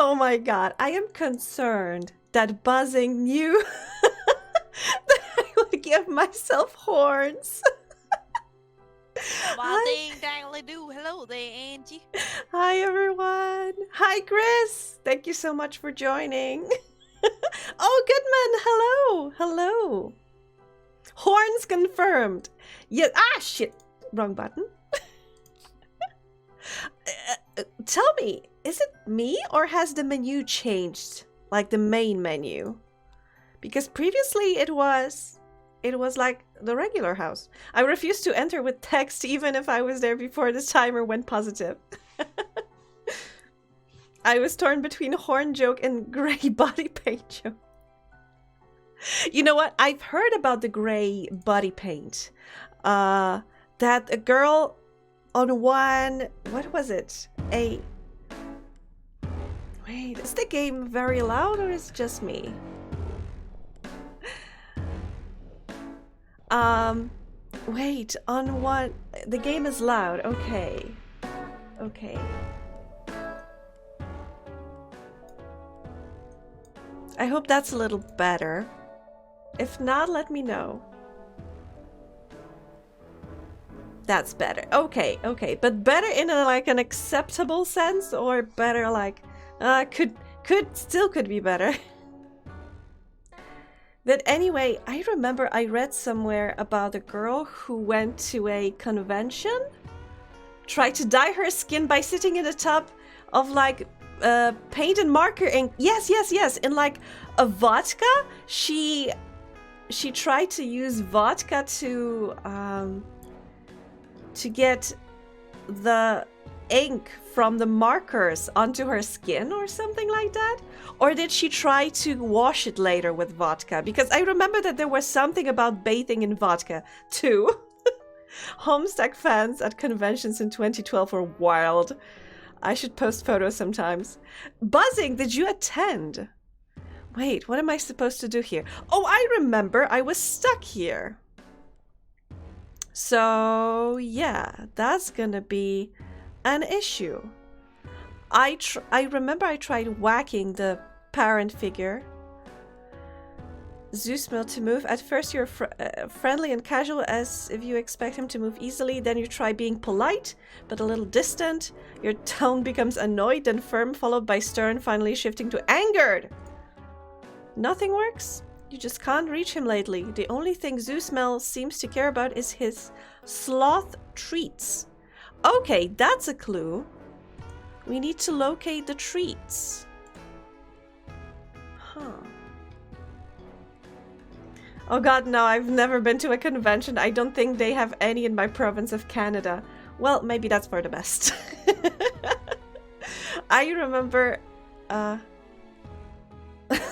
Oh my god, I am concerned that Buzzing knew that I would give myself horns. Ding dangly do. Hello there, Angie. Hi everyone. Hi Chris. Thank you so much for joining. Oh Goodman, hello. Hello. Horns confirmed. Yeah. Ah shit. Wrong button. Tell me, is it me or has the menu changed? Like the main menu? Because previously it was like the regular house. I refused to enter with text even if I was there before this timer went positive. I was torn between horn joke and gray body paint joke. You know what? I've heard about the gray body paint. That a girl on one... What was it? Wait, is the game very loud or is it just me? Wait, on what? The game is loud. Okay. Okay. I hope that's a little better. If not, let me know. That's better. Okay, okay. But better in a, like an acceptable sense or better like could be better. But anyway, I remember I read somewhere about a girl who went to a convention, tried to dye her skin by sitting in a tub of like paint and marker ink. Yes, yes, yes. In like a vodka, she tried to use vodka to get the ink from the markers onto her skin or something like that. Or did she try to wash it later with vodka? Because I remember that there was something about bathing in vodka too. Homestuck fans at conventions in 2012 were wild. I should post photos sometimes. Buzzing, did you attend? Wait, what am I supposed to do here? Oh, I remember I was stuck here. So yeah, that's gonna be an issue. I remember I tried whacking the parent figure. Zeusmil to move. At first you're friendly and casual as if you expect him to move easily. Then you try being polite, but a little distant. Your tone becomes annoyed, then firm, followed by stern, finally shifting to angered. Nothing works? You just can't reach him lately. The only thing Zeusmil seems to care about is his sloth treats. Okay, that's a clue. We need to locate the treats. Huh. Oh god, no, I've never been to a convention. I don't think they have any in my province of Canada. Well, maybe that's for the best. I remember...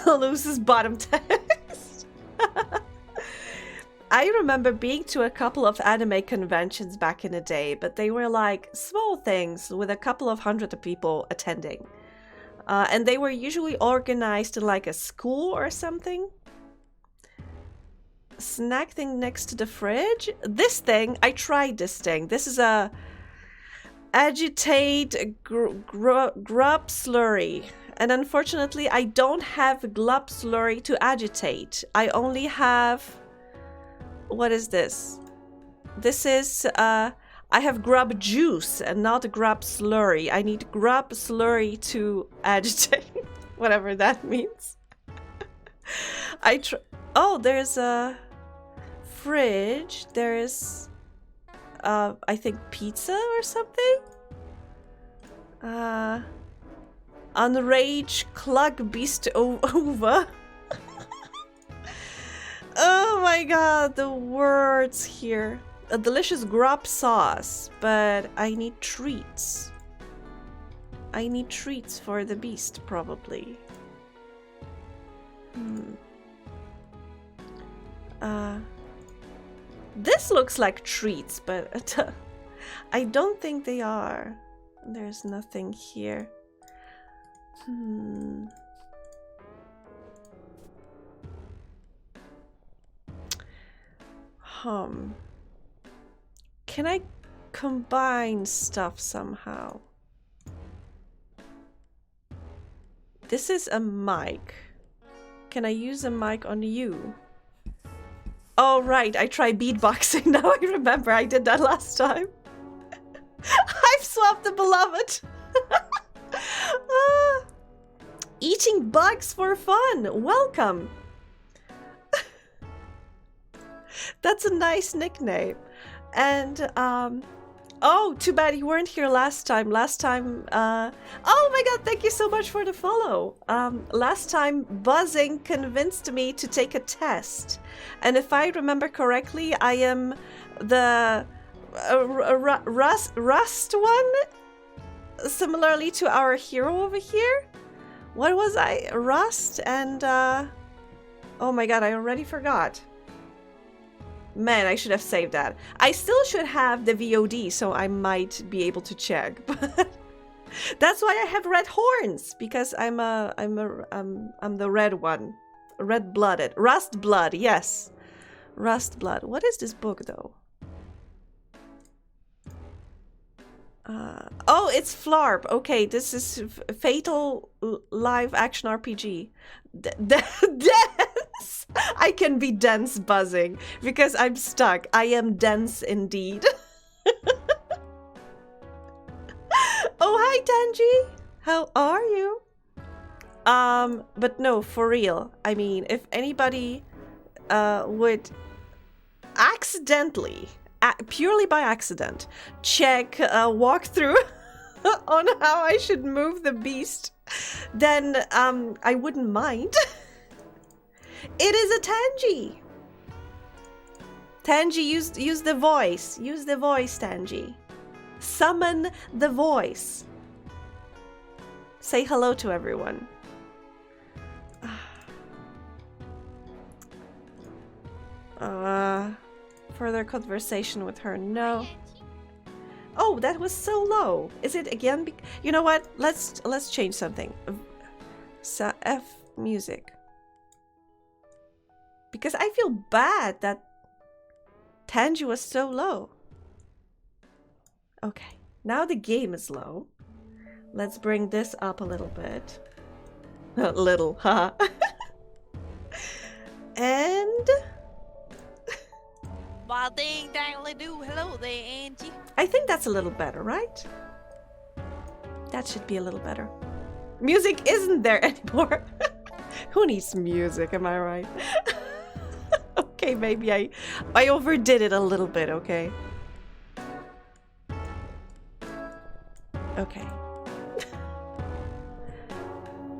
Luce's bottom text. I remember being to a couple of anime conventions back in the day, but they were like small things with a couple of hundred people attending. And they were usually organized in like a school or something. Snack thing next to the fridge. This thing, I tried this thing. This is a agitate grub slurry. And unfortunately, I don't have glub slurry to agitate. I only have... What is this? This is, I have grub juice and not grub slurry. I need grub slurry to agitate. Whatever that means. Oh, there's a fridge. There's, I think pizza or something? Unrage Clug Beast over. Oh my god, the words here. A delicious grub sauce, but I need treats. I need treats for the beast, probably. This looks like treats, but I don't think they are. There's nothing here. Can I combine stuff somehow? This is a mic. Can I use a mic on you? Oh, right. I tried beatboxing. Now I remember I did that last time. Hiveswap the beloved. Eating bugs for fun. Welcome. That's a nice nickname. And, oh, too bad you weren't here last time. Oh my god, thank you so much for the follow. Last time, buzzing convinced me to take a test. And if I remember correctly, I am the Rust one? Similarly to our hero over here? What was I? Rust and, oh my god, I already forgot. Man, I should have saved that. I still should have the VOD, so I might be able to check. But that's why I have red horns, because I'm the red one, red-blooded, rust blood. Yes, rust blood. What is this book though? Oh, it's Flarp. Okay, this is Fatal Live Action RPG. Dense! I can be dense buzzing because I'm stuck. I am dense indeed. Oh, hi, Tanji. How are you? But no, for real. I mean, if anybody would accidentally, purely by accident, check walkthrough on how I should move the beast, then I wouldn't mind. It is a Tanji. Tanji, use the voice. Use the voice, Tanji. Summon the voice. Say hello to everyone. Further conversation with her. No. Oh, that was so low. Is it again? You know what? Let's change something. F music. Because I feel bad that Tanji was so low. Okay, now the game is low. Let's bring this up a little bit. Little, haha. And Well, ding dangly do. Hello there, Angie. I think that's a little better, right? That should be a little better. Music isn't there anymore. Who needs music, am I right? Okay, maybe I overdid it a little bit, okay? Okay.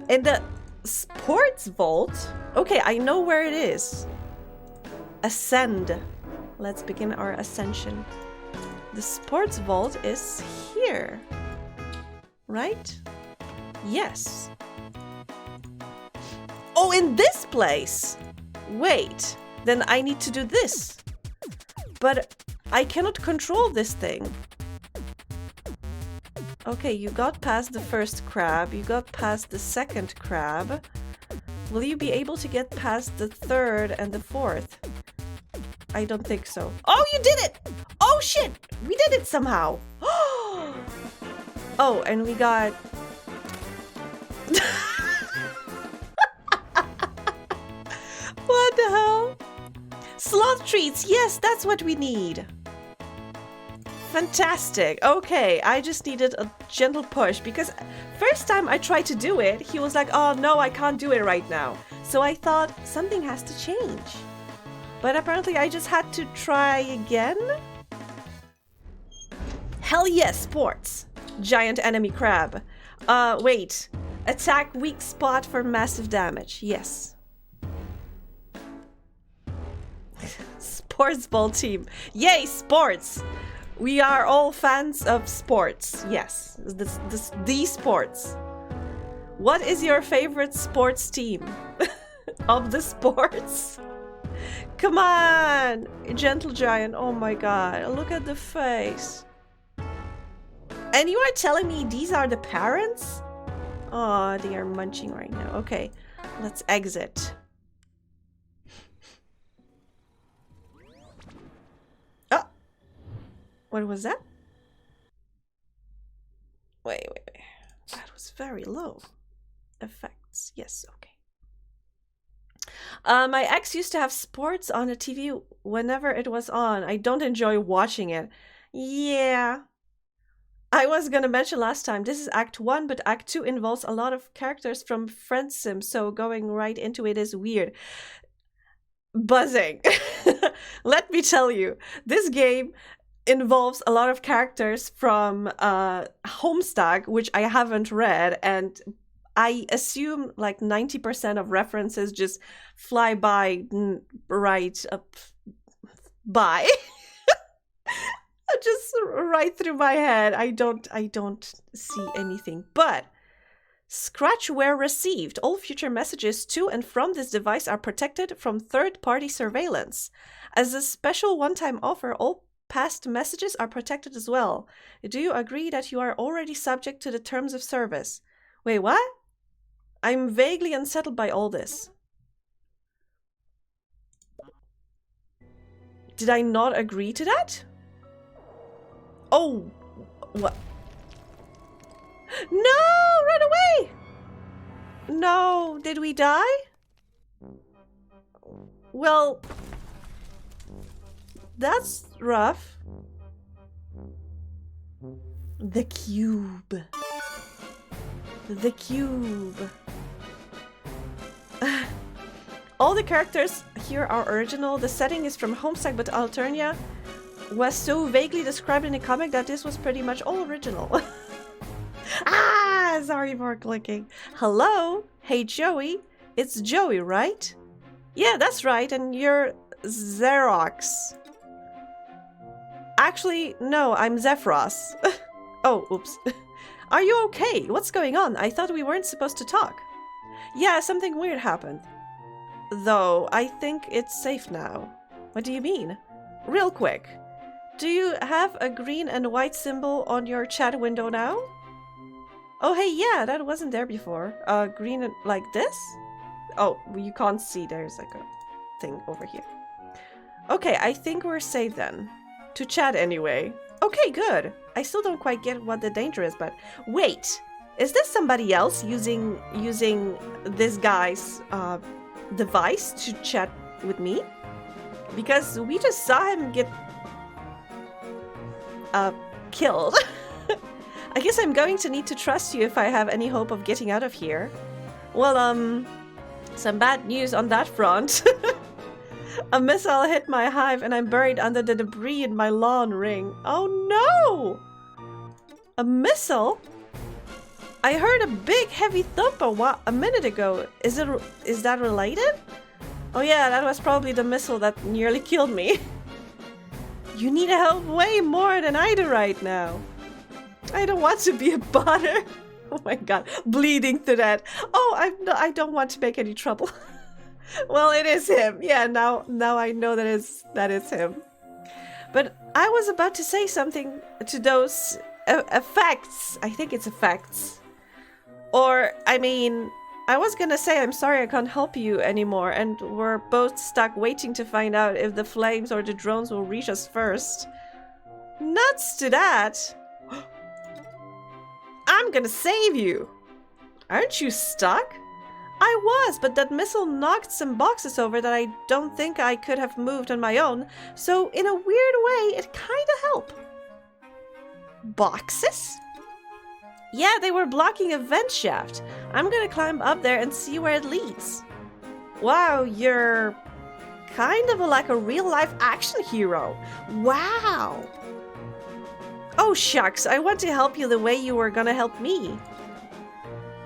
In the sports vault? Okay, I know where it is. Ascend. Let's begin our ascension. The sports vault is here. Right? Yes. Oh, in this place! Wait, then I need to do this. But I cannot control this thing. Okay, you got past the first crab, you got past the second crab. Will you be able to get past the third and the fourth? I don't think so. Oh, you did it! Oh shit! We did it somehow! Oh, and we got... What the hell? Sloth treats! Yes, that's what we need! Fantastic. Okay, I just needed a gentle push because first time I tried to do it, he was like, oh no, I can't do it right now. So I thought something has to change. But apparently I just had to try again. Hell yes, sports. Giant enemy crab. Wait. Attack weak spot for massive damage. Yes. Sports ball team. Yay, sports! We are all fans of sports. Yes, the sports. What is your favorite sports team? Of the sports? Come on! Gentle giant. Oh my god. Look at the face. And you are telling me these are the parents? Oh, they are munching right now. Okay, let's exit. Oh! What was that? Wait. That was very low. Effects. Yes, okay. My ex used to have sports on the TV whenever it was on. I don't enjoy watching it. Yeah. I was gonna mention last time, this is Act 1, but Act 2 involves a lot of characters from Friend Sim, so going right into it is weird. Buzzing. Let me tell you, this game involves a lot of characters from Homestuck, which I haven't read, and I assume like 90% of references just fly by right up by. Just right through my head. I don't see anything. But scratch where received. All future messages to and from this device are protected from third-party surveillance. As a special one-time offer, all past messages are protected as well. Do you agree that you are already subject to the terms of service? Wait, what? I'm vaguely unsettled by all this. Did I not agree to that? Oh, what? No, run away! No, did we die? Well, that's rough. The cube. The cube. All the characters here are original. The setting is from Homestuck, but Alternia was so vaguely described in the comic that this was pretty much all original. Ah, sorry for clicking. Hello? Hey, Joey. It's Joey, right? Yeah, that's right, and you're Xerox. Actually, no, I'm Zephyros. Oh, oops. Are you okay? What's going on? I thought we weren't supposed to talk. Yeah, something weird happened. Though, I think it's safe now. What do you mean? Real quick. Do you have a green and white symbol on your chat window now? Oh, hey, yeah, that wasn't there before. Green and like this? Oh, you can't see. There's like a thing over here. Okay, I think we're safe then. To chat anyway. Okay, good. I still don't quite get what the danger is, but wait. Is this somebody else using this guy's device to chat with me? Because we just saw him get killed. I guess I'm going to need to trust you if I have any hope of getting out of here. Well, some bad news on that front. A missile hit my hive and I'm buried under the debris in my lawn ring. Oh no! A missile? I heard a big heavy thump a minute ago. Is that related? Oh yeah, that was probably the missile that nearly killed me. You need help way more than I do right now. I don't want to be a bother. Oh my god, bleeding to that. Oh, I don't want to make any trouble. Well, it is him. Yeah, now I know that is him. But I was about to say something to those effects. I think it's effects. Or, I mean, I was gonna say I'm sorry I can't help you anymore, and we're both stuck waiting to find out if the flames or the drones will reach us first. Nuts to that! I'm gonna save you! Aren't you stuck? I was, but that missile knocked some boxes over that I don't think I could have moved on my own, so in a weird way, it kinda helped. Boxes? Yeah, they were blocking a vent shaft. I'm gonna climb up there and see where it leads. Wow, you're kind of like a real-life action hero. Wow! Oh shucks, I want to help you the way you were gonna help me.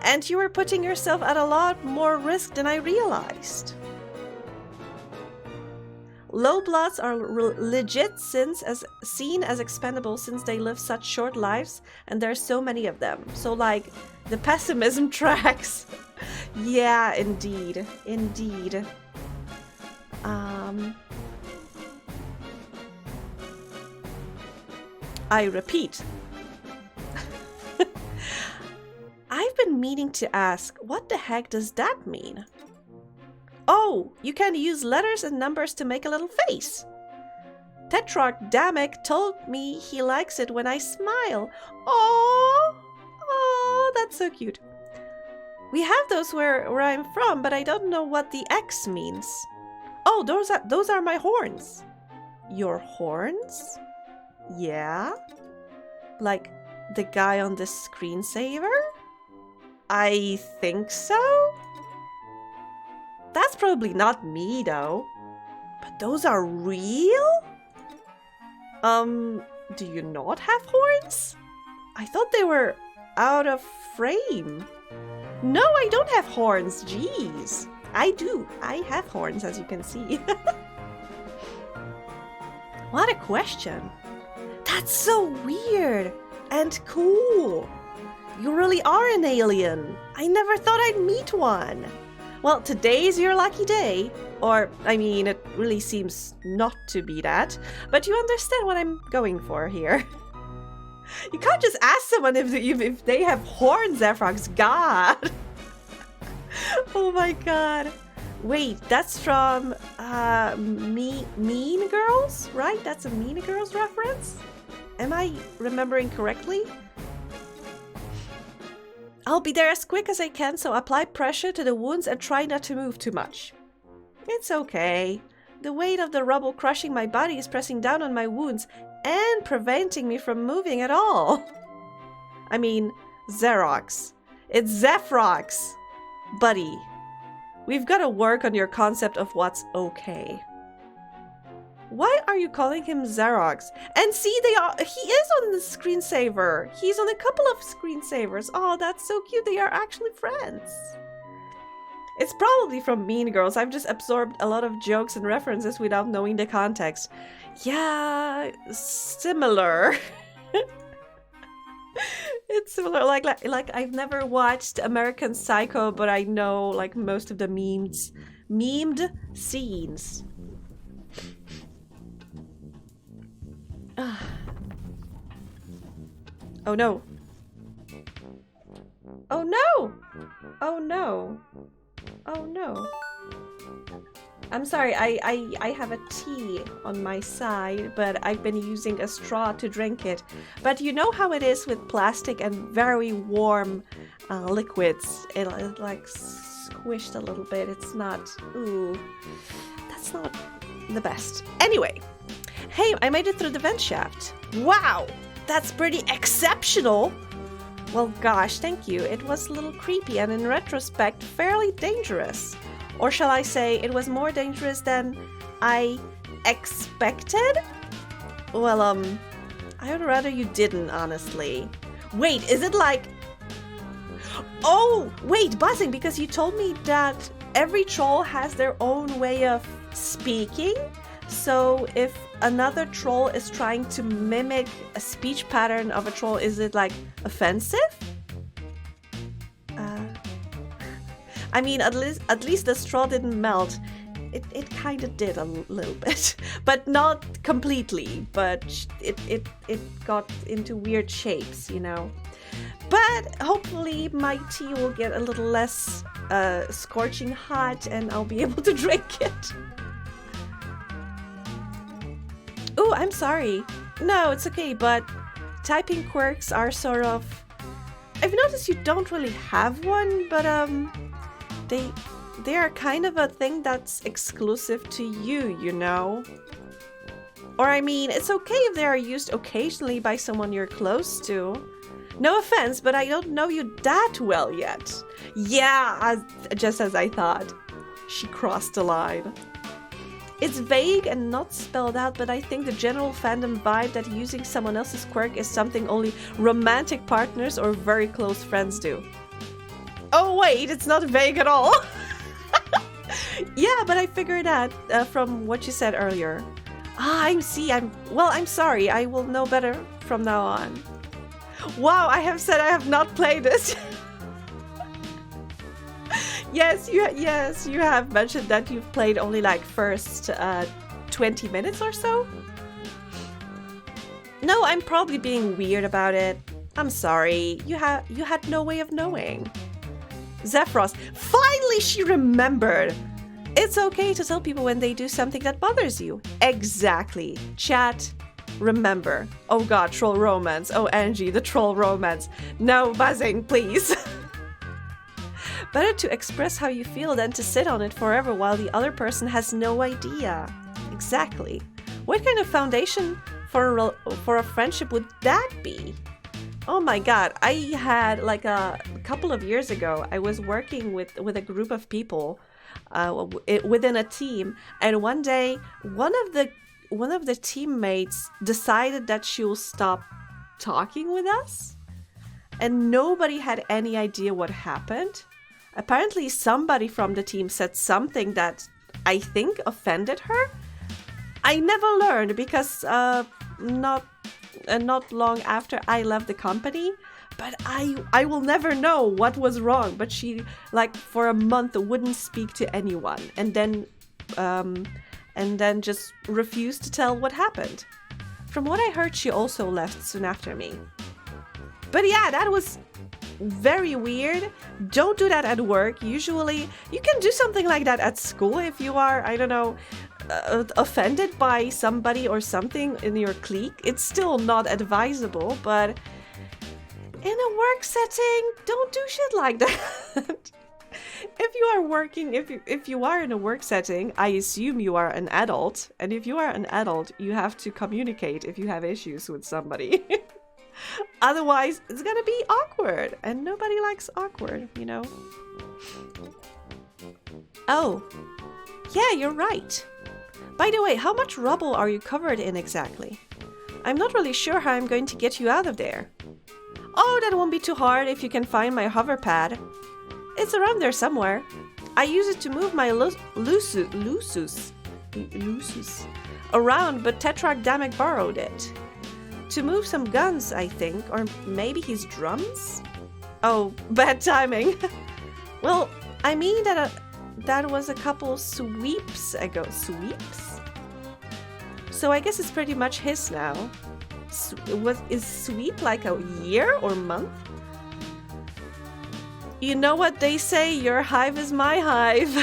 And you were putting yourself at a lot more risk than I realized. Low bloods are legit seen as expendable since they live such short lives and there's so many of them. So like, the pessimism tracks. Yeah, indeed. Indeed. I repeat. I've been meaning to ask, what the heck does that mean? Oh, you can use letters and numbers to make a little face. Tetrarch Damek told me he likes it when I smile. Oh, that's so cute. We have those where I'm from, but I don't know what the X means. Oh, those are my horns. Your horns? Yeah? Like the guy on the screensaver? I think so? That's probably not me though. But those are real? Do you not have horns? I thought they were out of frame. No, I don't have horns, jeez. I do. I have horns, as you can see. What a question. That's so weird and cool. You really are an alien. I never thought I'd meet one. Well, today's your lucky day. Or, I mean, it really seems not to be that. But you understand what I'm going for here. You can't just ask someone if they have horns, Zefrox. God. Oh my god. Wait, that's from Mean Girls, right? That's a Mean Girls reference? Am I remembering correctly? I'll be there as quick as I can, so apply pressure to the wounds and try not to move too much. It's okay. The weight of the rubble crushing my body is pressing down on my wounds and preventing me from moving at all. I mean, Xerox. It's Zefrox. Buddy, we've got to work on your concept of what's okay. Why are you calling him Xerox? And see, he is on the screensaver. He's on a couple of screensavers. Oh, that's so cute. They are actually friends. It's probably from Mean Girls. I've just absorbed a lot of jokes and references without knowing the context. Yeah, similar. It's similar. Like I've never watched American Psycho, but I know like most of the memed scenes. Oh no. Oh no! Oh no. Oh no. I'm sorry, I have a tea on my side, but I've been using a straw to drink it. But you know how it is with plastic and very warm liquids. It like squished a little bit. It's not, ooh, that's not the best. Anyway, hey, I made it through the vent shaft. Wow, that's pretty exceptional. Well, gosh, thank you. It was a little creepy and in retrospect, fairly dangerous. Or shall I say, it was more dangerous than I expected? Well, I would rather you didn't, honestly. Wait, is it like... Oh, wait, buzzing, because you told me that every troll has their own way of speaking. So if another troll is trying to mimic a speech pattern of a troll, is it like offensive? I mean, at least the straw didn't melt. It kind of did a little bit, but not completely. But it got into weird shapes, you know. But hopefully my tea will get a little less scorching hot, and I'll be able to drink it. Oh, I'm sorry. No, it's okay. But typing quirks are sort of. I've noticed you don't really have one, but They are kind of a thing that's exclusive to you, you know? Or I mean, it's okay if they are used occasionally by someone you're close to. No offense, but I don't know you that well yet. Yeah, just as I thought. She crossed the line. It's vague and not spelled out, but I think the general fandom vibe that using someone else's quirk is something only romantic partners or very close friends do. Oh wait, it's not vague at all. Yeah, but I figured out from what you said earlier. I'm sorry. I will know better from now on. Wow, I have said I have not played this. Yes, you have mentioned that you've played only like first 20 minutes or so. No, I'm probably being weird about it. I'm sorry. You had no way of knowing. Zephyros, finally she remembered! It's okay to tell people when they do something that bothers you. Exactly. Chat, remember. Oh god, troll romance. Oh Angie, the troll romance. No buzzing, please. Better to express how you feel than to sit on it forever while the other person has no idea. Exactly. What kind of foundation for a friendship would that be? Oh my god, I had like a couple of years ago, I was working with a group of people within a team, and one day one of the teammates decided that she'll stop talking with us, and nobody had any idea what happened. Apparently somebody from the team said something that I think offended her. I never learned because not long after I left the company, but I will never know what was wrong. But she, like, for a month wouldn't speak to anyone, and then just refused to tell what happened. From what I heard, she also left soon after me. But yeah, that was very weird. Don't do that at work. Usually you can do something like that at school if you are, I don't know, offended by somebody or something in your clique. It's still not advisable, but in a work setting, don't do shit like that. If you are working, if you are in a work setting, I assume you are an adult, and if you are an adult, you have to communicate if you have issues with somebody. Otherwise, it's gonna be awkward, and nobody likes awkward, you know? Oh, yeah, you're right. By the way, how much rubble are you covered in exactly? I'm not really sure how I'm going to get you out of there. Oh, that won't be too hard if you can find my hover pad. It's around there somewhere. I use it to move my Lusus around, but Tetrarch Damek borrowed it. To move some guns, I think, or maybe his drums? Oh, bad timing. Well, I mean that was a couple sweeps ago. Sweeps? So I guess it's pretty much his now. Is sweep like a year or month? You know what they say, your hive is my hive.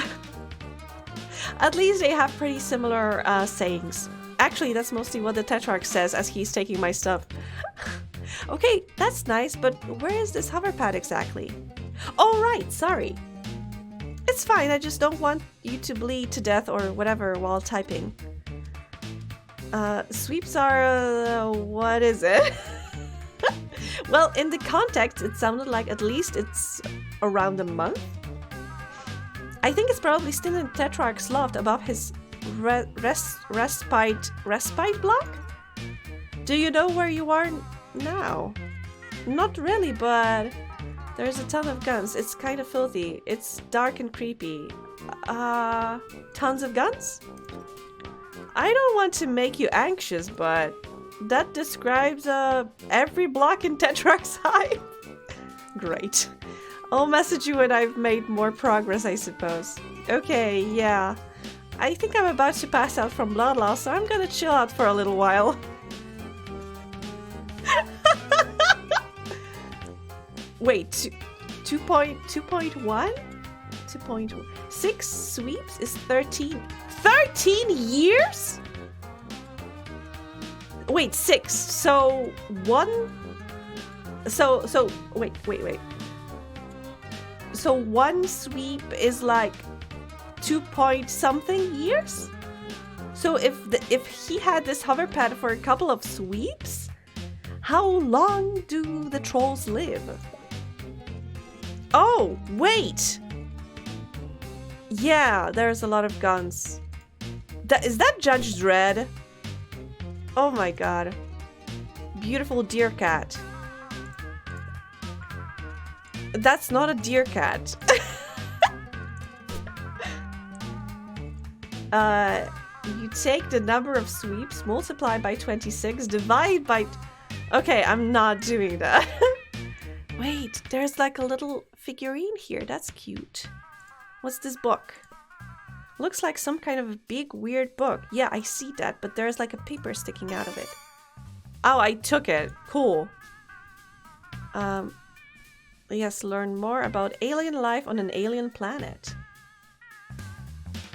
At least they have pretty similar sayings. Actually, that's mostly what the Tetrarch says as he's taking my stuff. Okay, that's nice, but where is this hover pad exactly? Oh, right, sorry. It's fine, I just don't want you to bleed to death or whatever while typing. Sweeps are... what is it? Well, in the context, it sounded like at least it's around a month. I think it's probably still in Tetrarch's loft above his respite block? Do you know where you are now? Not really, but there's a ton of guns. It's kind of filthy. It's dark and creepy. Tons of guns? I don't want to make you anxious, but that describes every block in Tetrarch's hive. Great. I'll message you when I've made more progress, I suppose. Okay, yeah. I think I'm about to pass out from blood loss, so I'm gonna chill out for a little while. Wait, 2.1? 2.1? 6 sweeps is 13. 13 years? Wait, 6. So, 1... So, wait. So, 1 sweep is like 2-point-something years? So, if he had this hover pad for a couple of sweeps, how long do the trolls live? Oh, wait! Yeah, there's a lot of guns. Is that Judge Dredd? Oh my god. Beautiful deer cat. That's not a deer cat. You take the number of sweeps, multiply by 26, divide by... Okay, I'm not doing that. Wait, there's like a little figurine here. That's cute. What's this book? Looks like some kind of big weird book. Yeah, I see that, but there's like a paper sticking out of it. Oh, I took it. Cool. Yes, learn more about alien life on an alien planet.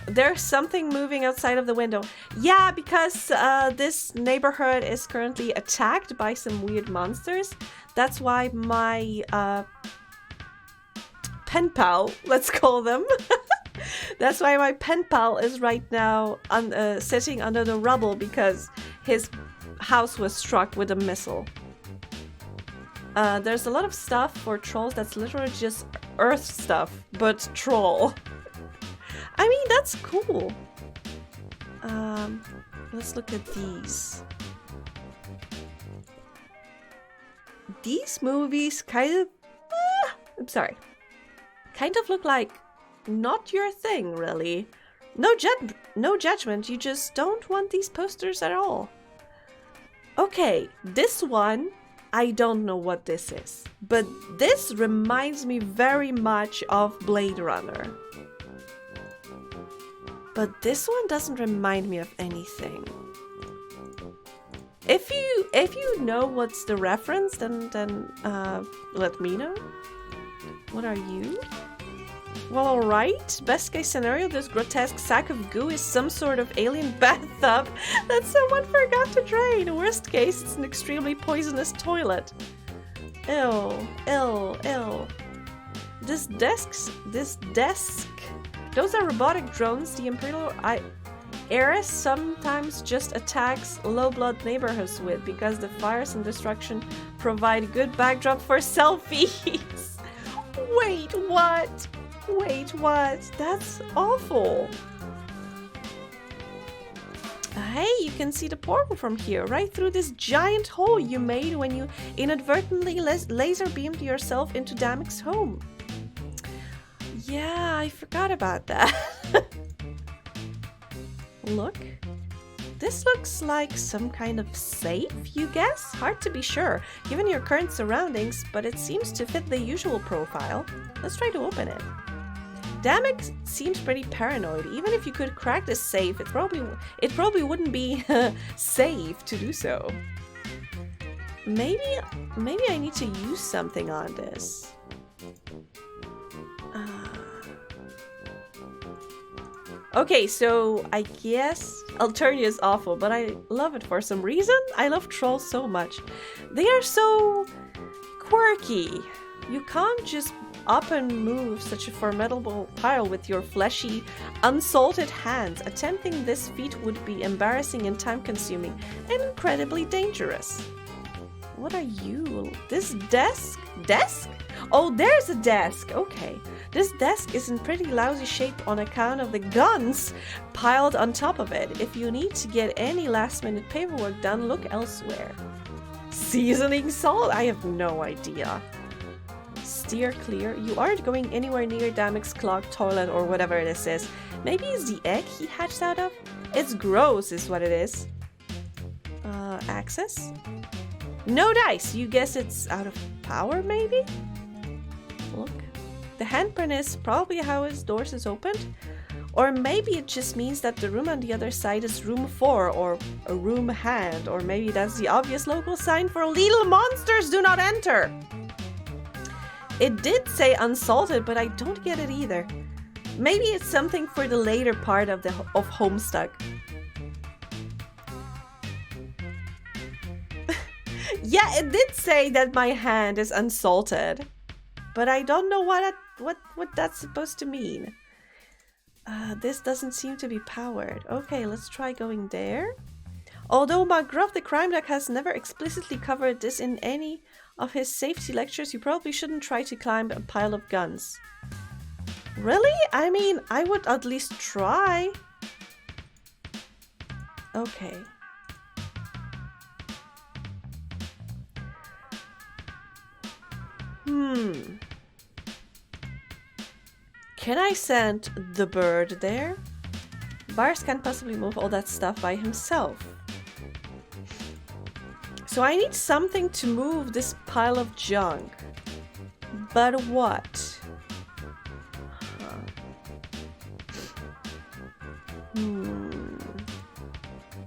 There's something moving outside of the window. Yeah, because this neighborhood is currently attacked by some weird monsters. That's why my pen pal, let's call them. That's why my pen pal is right now sitting under the rubble because his house was struck with a missile. There's a lot of stuff for trolls that's literally just earth stuff, but troll. I mean, that's cool. Let's look at these. These movies kind of... I'm sorry. Kind of look like not your thing, really. No judgment, you just don't want these posters at all. Okay, this one, I don't know what this is. But this reminds me very much of Blade Runner. But this one doesn't remind me of anything. If you know what's the reference, then let me know. What are you? Well, alright. Best case scenario, this grotesque sack of goo is some sort of alien bathtub that someone forgot to drain. Worst case, it's an extremely poisonous toilet. Ew, ew, ew. This desk. Those are robotic drones the Imperial Heiress sometimes just attacks low-blood neighborhoods with because the fires and destruction provide good backdrop for selfies. Wait, what? Wait, what? That's awful. Hey, you can see the portal from here, right through this giant hole you made when you inadvertently laser beamed yourself into Damek's home. Yeah, I forgot about that. Look. This looks like some kind of safe, you guess? Hard to be sure, given your current surroundings, but it seems to fit the usual profile. Let's try to open it. Damek seems pretty paranoid. Even if you could crack this safe, it probably wouldn't be safe to do so. Maybe I need to use something on this. Okay, so I guess Alternia is awful, but I love it for some reason. I love trolls so much. They are so quirky. You can't just up and move such a formidable pile with your fleshy, unsalted hands. Attempting this feat would be embarrassing and time-consuming and incredibly dangerous. What are you? This desk? Desk? Oh, there's a desk. Okay. This desk is in pretty lousy shape on account of the guns piled on top of it. If you need to get any last-minute paperwork done, look elsewhere. Seasoning salt? I have no idea. Steer clear. You aren't going anywhere near Damek's clogged toilet or whatever this is. Maybe it's the egg he hatched out of? It's gross is what it is. Access? No dice. You guess it's out of power, maybe? Look. The handprint is probably how his doors is opened. Or maybe it just means that the room on the other side is room 4 or a room hand. Or maybe that's the obvious local sign for little monsters do not enter. It did say unsalted, but I don't get it either. Maybe it's something for the later part of Homestuck. Yeah, it did say that my hand is unsalted, but I don't know what that's supposed to mean. This doesn't seem to be powered. Okay, let's try going there. Although McGruff the Crime Dog has never explicitly covered this in any of his safety lectures, you probably shouldn't try to climb a pile of guns. Really? I mean, I would at least try. Okay. Can I send the bird there? Bars can't possibly move all that stuff by himself. So I need something to move this pile of junk. But what?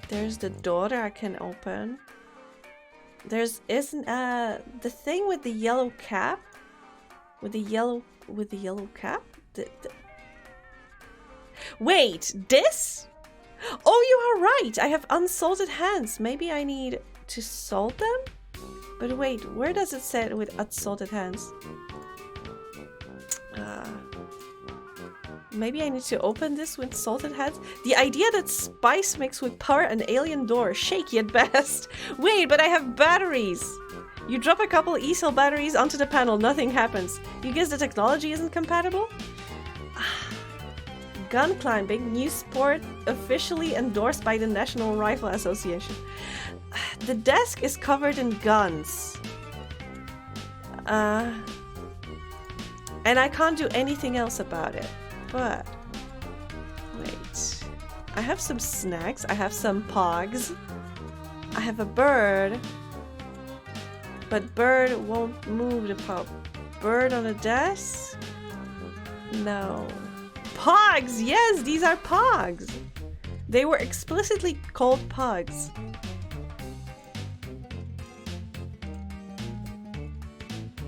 There's the door I can open. Isn't the thing with the yellow cap? With the yellow cap? Wait, this? Oh, you are right. I have unsalted hands. Maybe I need to salt them? But wait, where does it say with unsalted hands? Maybe I need to open this with salted heads? The idea that spice mixed with power an alien door. Shaky at best. Wait, but I have batteries! You drop a couple E-cell batteries onto the panel, nothing happens. You guess the technology isn't compatible? Gun climbing, new sport officially endorsed by the National Rifle Association. The desk is covered in guns. And I can't do anything else about it. But wait. I have some snacks. I have some pogs. I have a bird. But bird won't move the pop. Bird on a desk? No. Pogs! Yes, these are pogs! They were explicitly called pogs.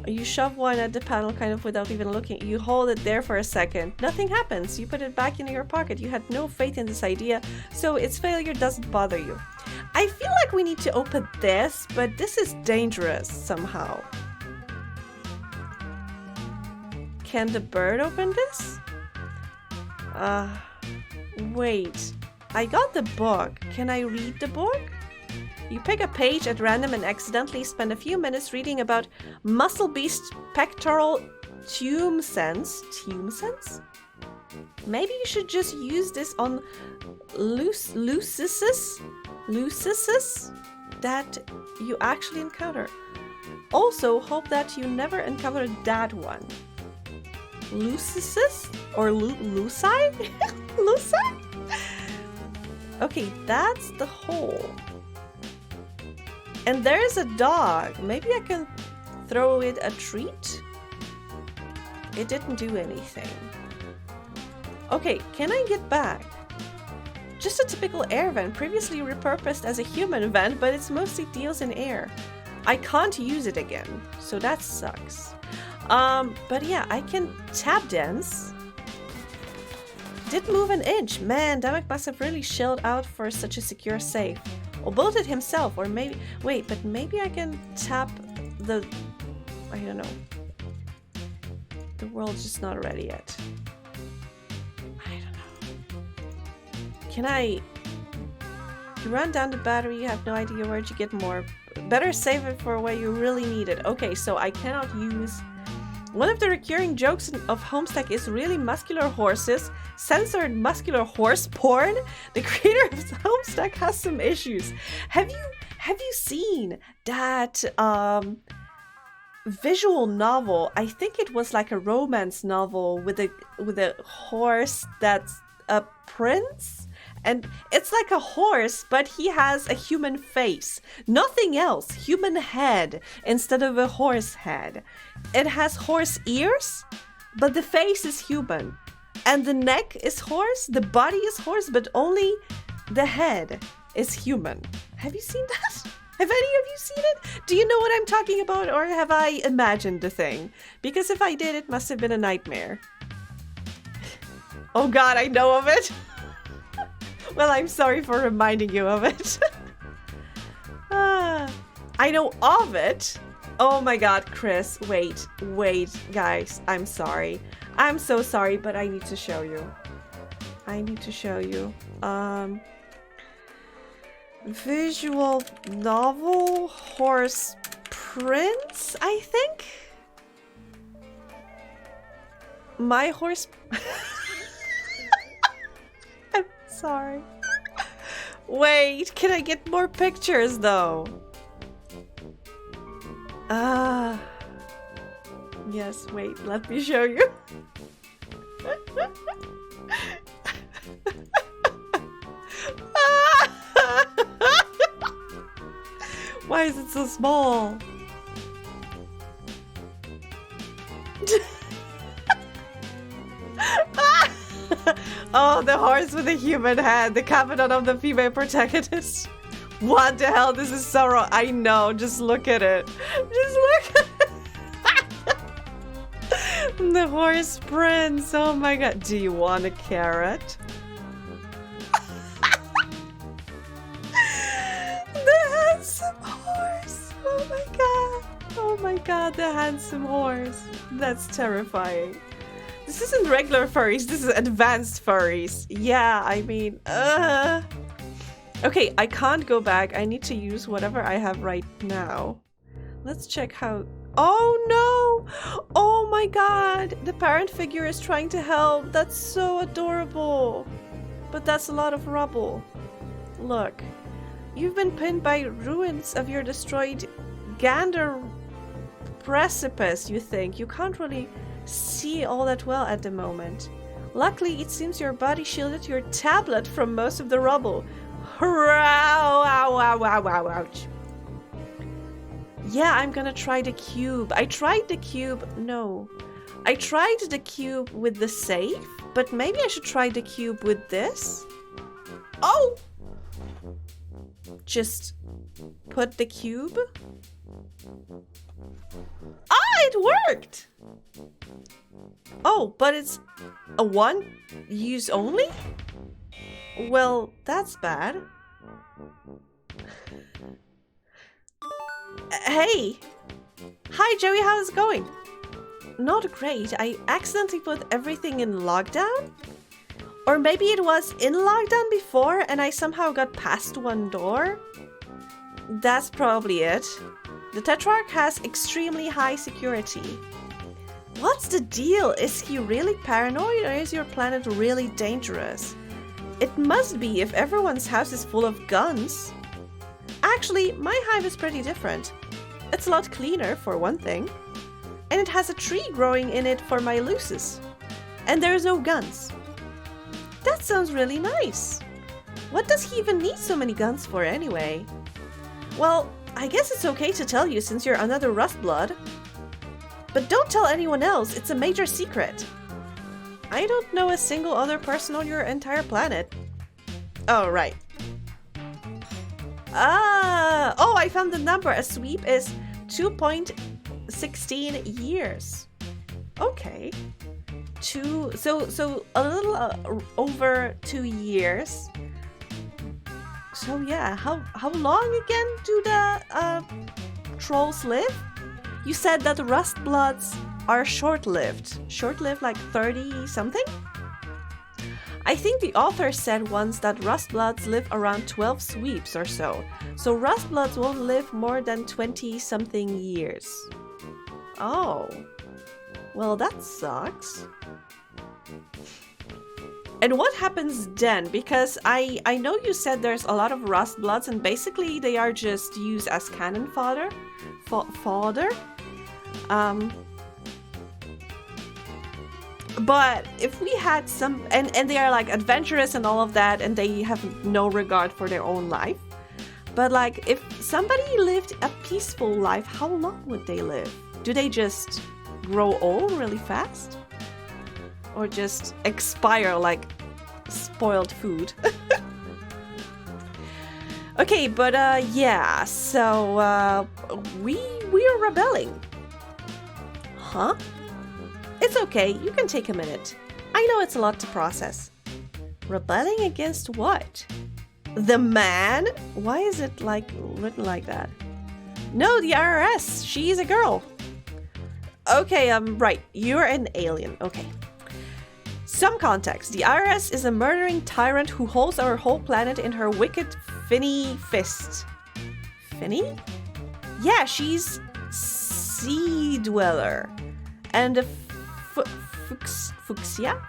You shove one at the panel kind of without even looking. You hold it there for a second. Nothing happens. You put it back in your pocket. You had no faith in this idea, so its failure doesn't bother you. I feel like we need to open this, but this is dangerous somehow. Can the bird open this? Wait. I got the book. Can I read the book? You pick a page at random and accidentally spend a few minutes reading about muscle beast pectoral tumescence. Tumescence? Maybe you should just use this on leucissus that you actually encounter. Also, hope that you never encounter that one. Leucissus? Or Luci? Luci? Okay, that's the hole. And there's a dog. Maybe I can throw it a treat? It didn't do anything. Okay, can I get back? Just a typical air vent, previously repurposed as a human vent, but it's mostly deals in air. I can't use it again, so that sucks. But yeah, I can tap dance. Didn't move an inch. Man, Damek must have really shelled out for such a secure safe. Or built it himself, or maybe... Wait, but maybe I can tap the... I don't know. The world's just not ready yet. I don't know. Can I... You run down the battery, you have no idea where to get more. Better save it for where you really need it. Okay, so I cannot use... One of the recurring jokes of Homestuck is really muscular horses, censored muscular horse porn. The creator of Homestuck has some issues. Have you seen that visual novel? I think it was like a romance novel with a horse that's a prince. And it's like a horse, but he has a human face. Nothing else. Human head instead of a horse head. It has horse ears, but the face is human. And the neck is horse, the body is horse, but only the head is human. Have you seen that? Have any of you seen it? Do you know what I'm talking about, or have I imagined the thing? Because if I did, it must have been a nightmare. Oh god, I know of it! Well, I'm sorry for reminding you of it. I know of it. Oh my god, Chris. Wait, guys. I'm sorry. I'm so sorry, but I need to show you. Visual novel horse prince, I think? My horse... I'm sorry. Wait, can I get more pictures though? Yes, wait, let me show you. Why is it so small? Oh, the horse with the human head, the capital of the female protagonist. What the hell? This is so wrong. I know, just look at it. Just look at it. The horse prince. Oh my god. Do you want a carrot? The handsome horse. Oh my god. Oh my god, the handsome horse. That's terrifying. This isn't regular furries, this is advanced furries. Yeah, I mean, okay, I can't go back. I need to use whatever I have right now. Let's check how... Oh no! Oh my god! The parent figure is trying to help. That's so adorable. But that's a lot of rubble. Look. You've been pinned by ruins of your destroyed Gander precipice, you think. You can't really see all that well at the moment. Luckily, it seems your body shielded your tablet from most of the rubble. Ouch. Yeah, I'm gonna try the cube. I tried the cube. No. I tried the cube with the safe, but maybe I should try the cube with this. Oh! Just put the cube. Ah, it worked! Oh, but it's a one use only? Well, that's bad. Hey! Hi, Joey, how's it going? Not great. I accidentally put everything in lockdown? Or maybe it was in lockdown before and I somehow got past one door? That's probably it. The Tetrarch has extremely high security. What's the deal? Is he really paranoid or is your planet really dangerous? It must be if everyone's house is full of guns. Actually, my hive is pretty different. It's a lot cleaner, for one thing. And it has a tree growing in it for my luces. And there's no guns. That sounds really nice. What does he even need so many guns for anyway? Well, I guess it's okay to tell you since you're another Rustblood. But don't tell anyone else, it's a major secret. I don't know a single other person on your entire planet. Oh, right. Oh, I found the number. A sweep is 2.16 years. Okay. So a little over 2 years. So yeah, how long again do the trolls live? You said that the Rustbloods are short-lived. Short-lived, like 30 something? I think the author said once that Rustbloods live around 12 sweeps or so. So Rustbloods won't live more than 20 something years. Oh. Well, that sucks. And what happens then? Because I know you said there's a lot of Rustbloods and basically they are just used as cannon fodder. But if we had some, and they are like adventurous and all of that, and they have no regard for their own life. But like, if somebody lived a peaceful life, how long would they live? Do they just grow old really fast? Or just expire like spoiled food? Okay, but yeah, so we are rebelling. Huh? It's okay, you can take a minute. I know it's a lot to process. Rebelling against what? The man? Why is it like written like that? No, the IRS. She's a girl. Okay, right. You're an alien. Okay. Some context. The IRS is a murdering tyrant who holds our whole planet in her wicked finny fist. Finny? Yeah, she's Sea Dweller. And a fuchsia?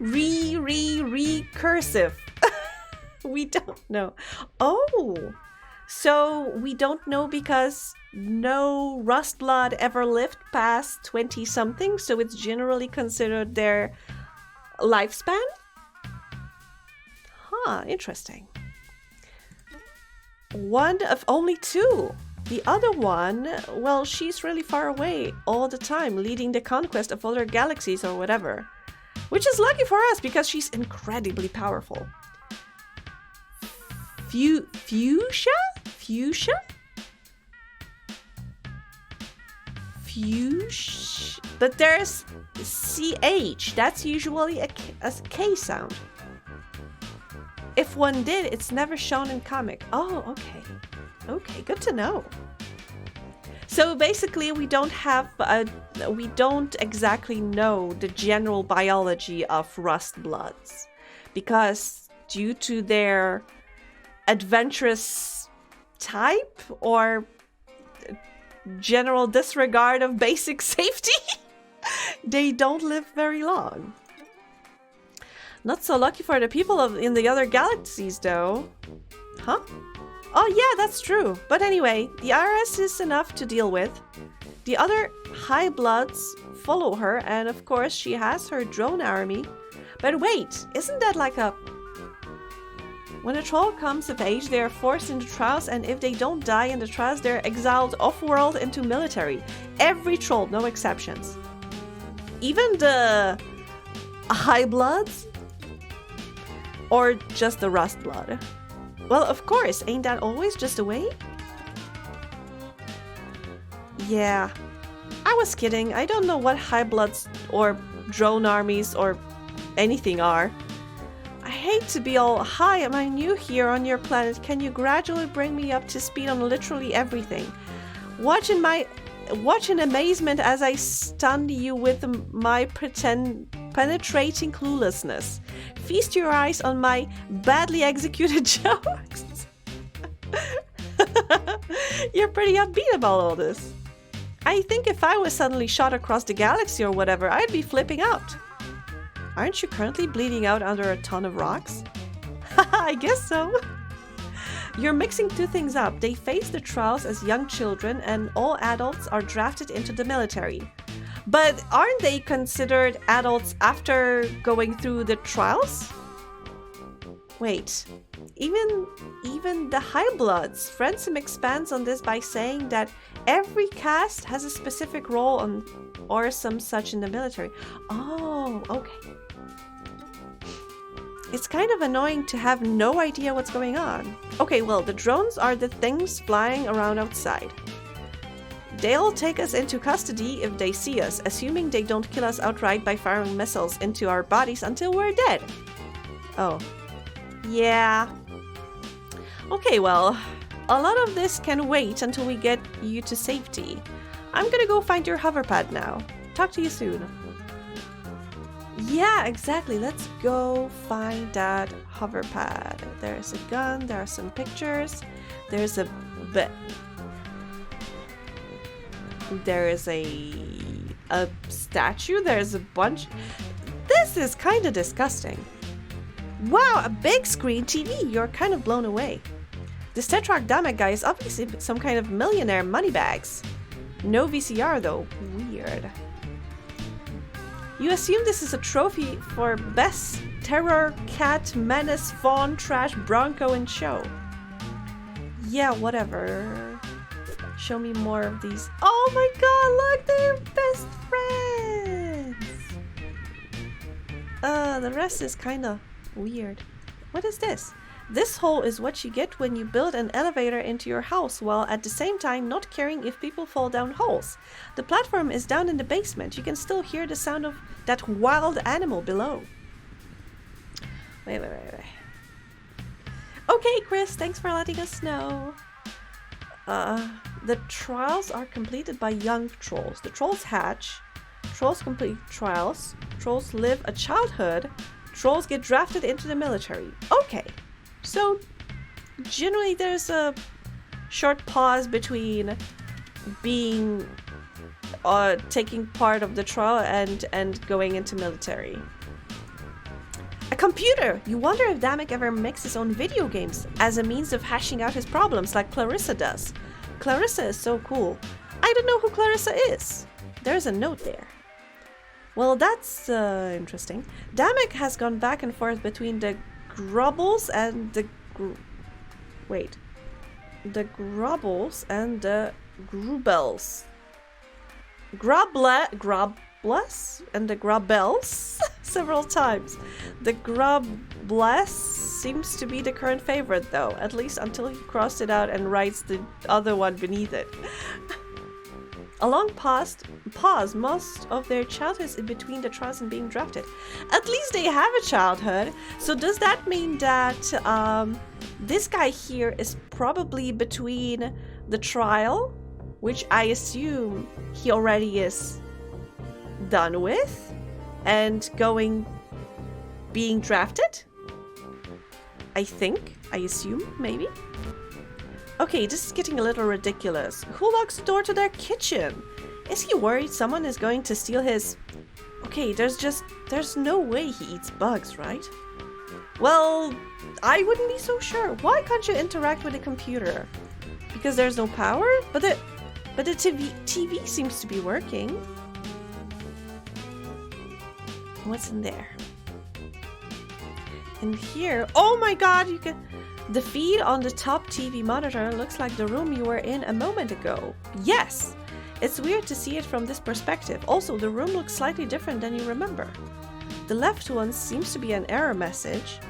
Recursive. We don't know. Oh, so we don't know because no Rustblood ever lived past 20 something, so it's generally considered their lifespan? Huh, interesting. One of only two. The other one, well, she's really far away all the time, leading the conquest of other galaxies or whatever. Which is lucky for us because she's incredibly powerful. Fuchsia? But there's CH. That's usually a K sound. If one did, it's never shown in comic. Oh, okay. Okay, good to know. So basically, we don't exactly know the general biology of rust bloods, because due to their adventurous type or general disregard of basic safety, they don't live very long. Not so lucky for the people in the other galaxies, though. Huh? Oh yeah, that's true. But anyway, the IRS is enough to deal with. The other high bloods follow her, and of course she has her drone army. But wait, isn't that like a... When a troll comes of age, they are forced into trials, and if they don't die in the trials, they're exiled off-world into military. Every troll, no exceptions. Even the high bloods? Or just the rust blood? Well, of course, ain't that always just the way? Yeah, I was kidding. I don't know what high bloods or drone armies or anything are. I hate to be all, hi, am I new here on your planet? Can you gradually bring me up to speed on literally everything? Watch in amazement as I stun you with my penetrating cluelessness. Feast your eyes on my badly executed jokes. You're pretty upbeat about all this. I think if I was suddenly shot across the galaxy or whatever, I'd be flipping out. Aren't you currently bleeding out under a ton of rocks? I guess so. You're mixing two things up. They face the trials as young children, and all adults are drafted into the military. But aren't they considered adults after going through the trials? Wait, even the high bloods. Fransom expands on this by saying that every caste has a specific role or some such in the military. Oh, okay. It's kind of annoying to have no idea what's going on. Okay, well, the drones are the things flying around outside. They'll take us into custody if they see us, assuming they don't kill us outright by firing missiles into our bodies until we're dead. Oh. Yeah. Okay, well, a lot of this can wait until we get you to safety. I'm gonna go find your hoverpad now. Talk to you soon. Yeah, exactly. Let's go find that hoverpad. There's a gun, there are some pictures, there's a there is a statue, there's a bunch. This is kind of disgusting. Wow, a big screen TV. You're kind of blown away. This Tetrarch Damek guy is obviously some kind of millionaire moneybags. No VCR though. Weird. You assume this is a trophy for best terror, cat, menace, fawn, trash, bronco, and show. Yeah, whatever. Show me more of these. Oh my god, look, they're best friends! The rest is kinda weird. What is this? This hole is what you get when you build an elevator into your house while at the same time not caring if people fall down holes. The platform is down in the basement. You can still hear the sound of that wild animal below. Wait. Okay, Chris, thanks for letting us know. The trials are completed by young trolls. The trolls hatch. Trolls complete trials. Trolls live a childhood. Trolls get drafted into the military. Okay. So, generally there's a short pause between being taking part of the trial and going into military. A computer! You wonder if Damek ever makes his own video games as a means of hashing out his problems like Clarissa does. Clarissa is so cool. I don't know who Clarissa is. There's a note there. Well, that's interesting. Damek has gone back and forth between the Grubbles and the the Grubbles and the Grubels. Grubless and the Grubels several times. The Grubless seems to be the current favorite though, at least until he crossed it out and writes the other one beneath it. A long pause, most of their childhood is in between the trials and being drafted. At least they have a childhood. So does that mean that this guy here is probably between the trial which I assume he already is done with and being drafted. I assume, maybe. Okay, this is getting a little ridiculous. Who locks the door to their kitchen? Is he worried someone is going to steal his... Okay, there's no way he eats bugs, right? Well, I wouldn't be so sure. Why can't you interact with a computer? Because there's no power? But the TV seems to be working. What's in there? In here, oh my god, you can... The feed on the top TV monitor looks like the room you were in a moment ago. Yes! It's weird to see it from this perspective. Also, the room looks slightly different than you remember. The left one seems to be an error message,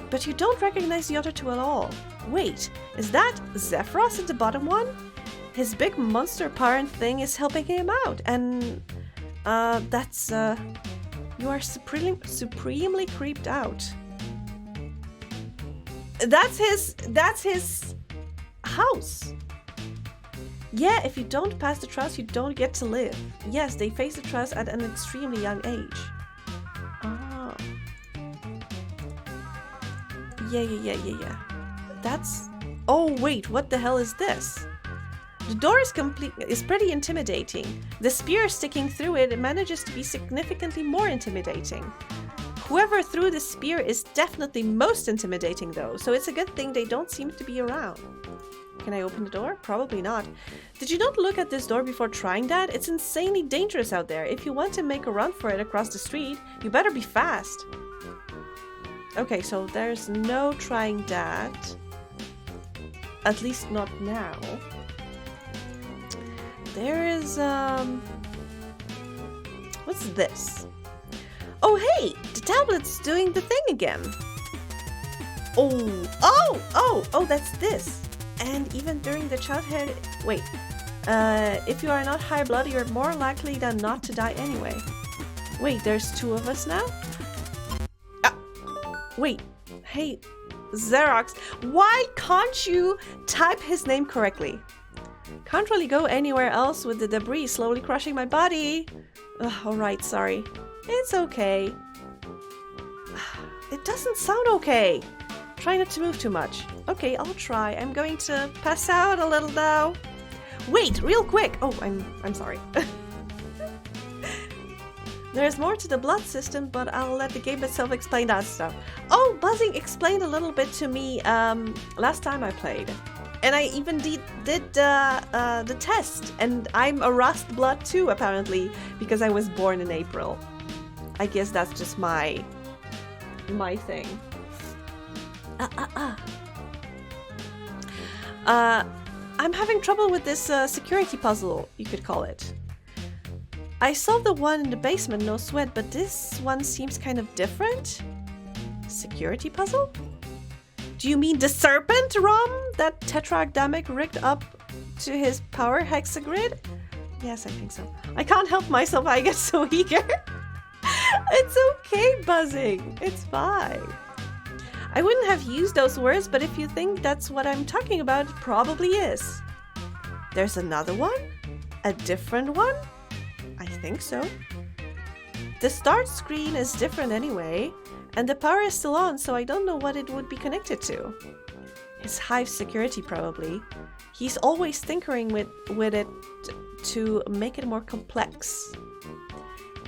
but you don't recognize the other two at all. Wait, is that Zephyros in the bottom one? His big monster parent thing is helping him out, and you are supremely creeped out. That's his house. Yeah, if you don't pass the trials, you don't get to live. Yes, they face the trials at an extremely young age. Oh. Yeah. That's... Oh, wait, what the hell is this? The door is pretty intimidating. The spear sticking through it manages to be significantly more intimidating. Whoever threw the spear is definitely most intimidating though, so it's a good thing they don't seem to be around. Can I open the door? Probably not. Did you not look at this door before trying that? It's insanely dangerous out there. If you want to make a run for it across the street, you better be fast. Okay, so there's no trying that. At least not now. There is, what's this? Oh, hey! The tablet's doing the thing again. Oh, that's this. And even during the childhood... Wait. If you are not high blood, you're more likely than not to die anyway. Wait, there's two of us now? Wait. Hey, Xerox, why can't you type his name correctly? Can't really go anywhere else with the debris slowly crushing my body. Alright, sorry. It's okay. It doesn't sound okay. Try not to move too much. Okay, I'll try. I'm going to pass out a little now. Wait, real quick. Oh, I'm sorry. There's more to the blood system, but I'll let the game itself explain that stuff. Oh, Buzzing explained a little bit to me last time I played. And I even did the test. And I'm a Rust blood too, apparently, because I was born in April. I guess that's just my thing. I'm having trouble with this security puzzle, you could call it. I solved the one in the basement, no sweat, but this one seems kind of different. Security puzzle? Do you mean the serpent ROM that Tetragdamic rigged up to his power hexagrid? Yes, I think so. I can't help myself, I get so eager. It's okay, Buzzing. It's fine. I wouldn't have used those words, but if you think that's what I'm talking about, it probably is. There's another one? A different one? I think so. The start screen is different anyway, and the power is still on, so I don't know what it would be connected to. His Hive security, probably. He's always tinkering with it to make it more complex.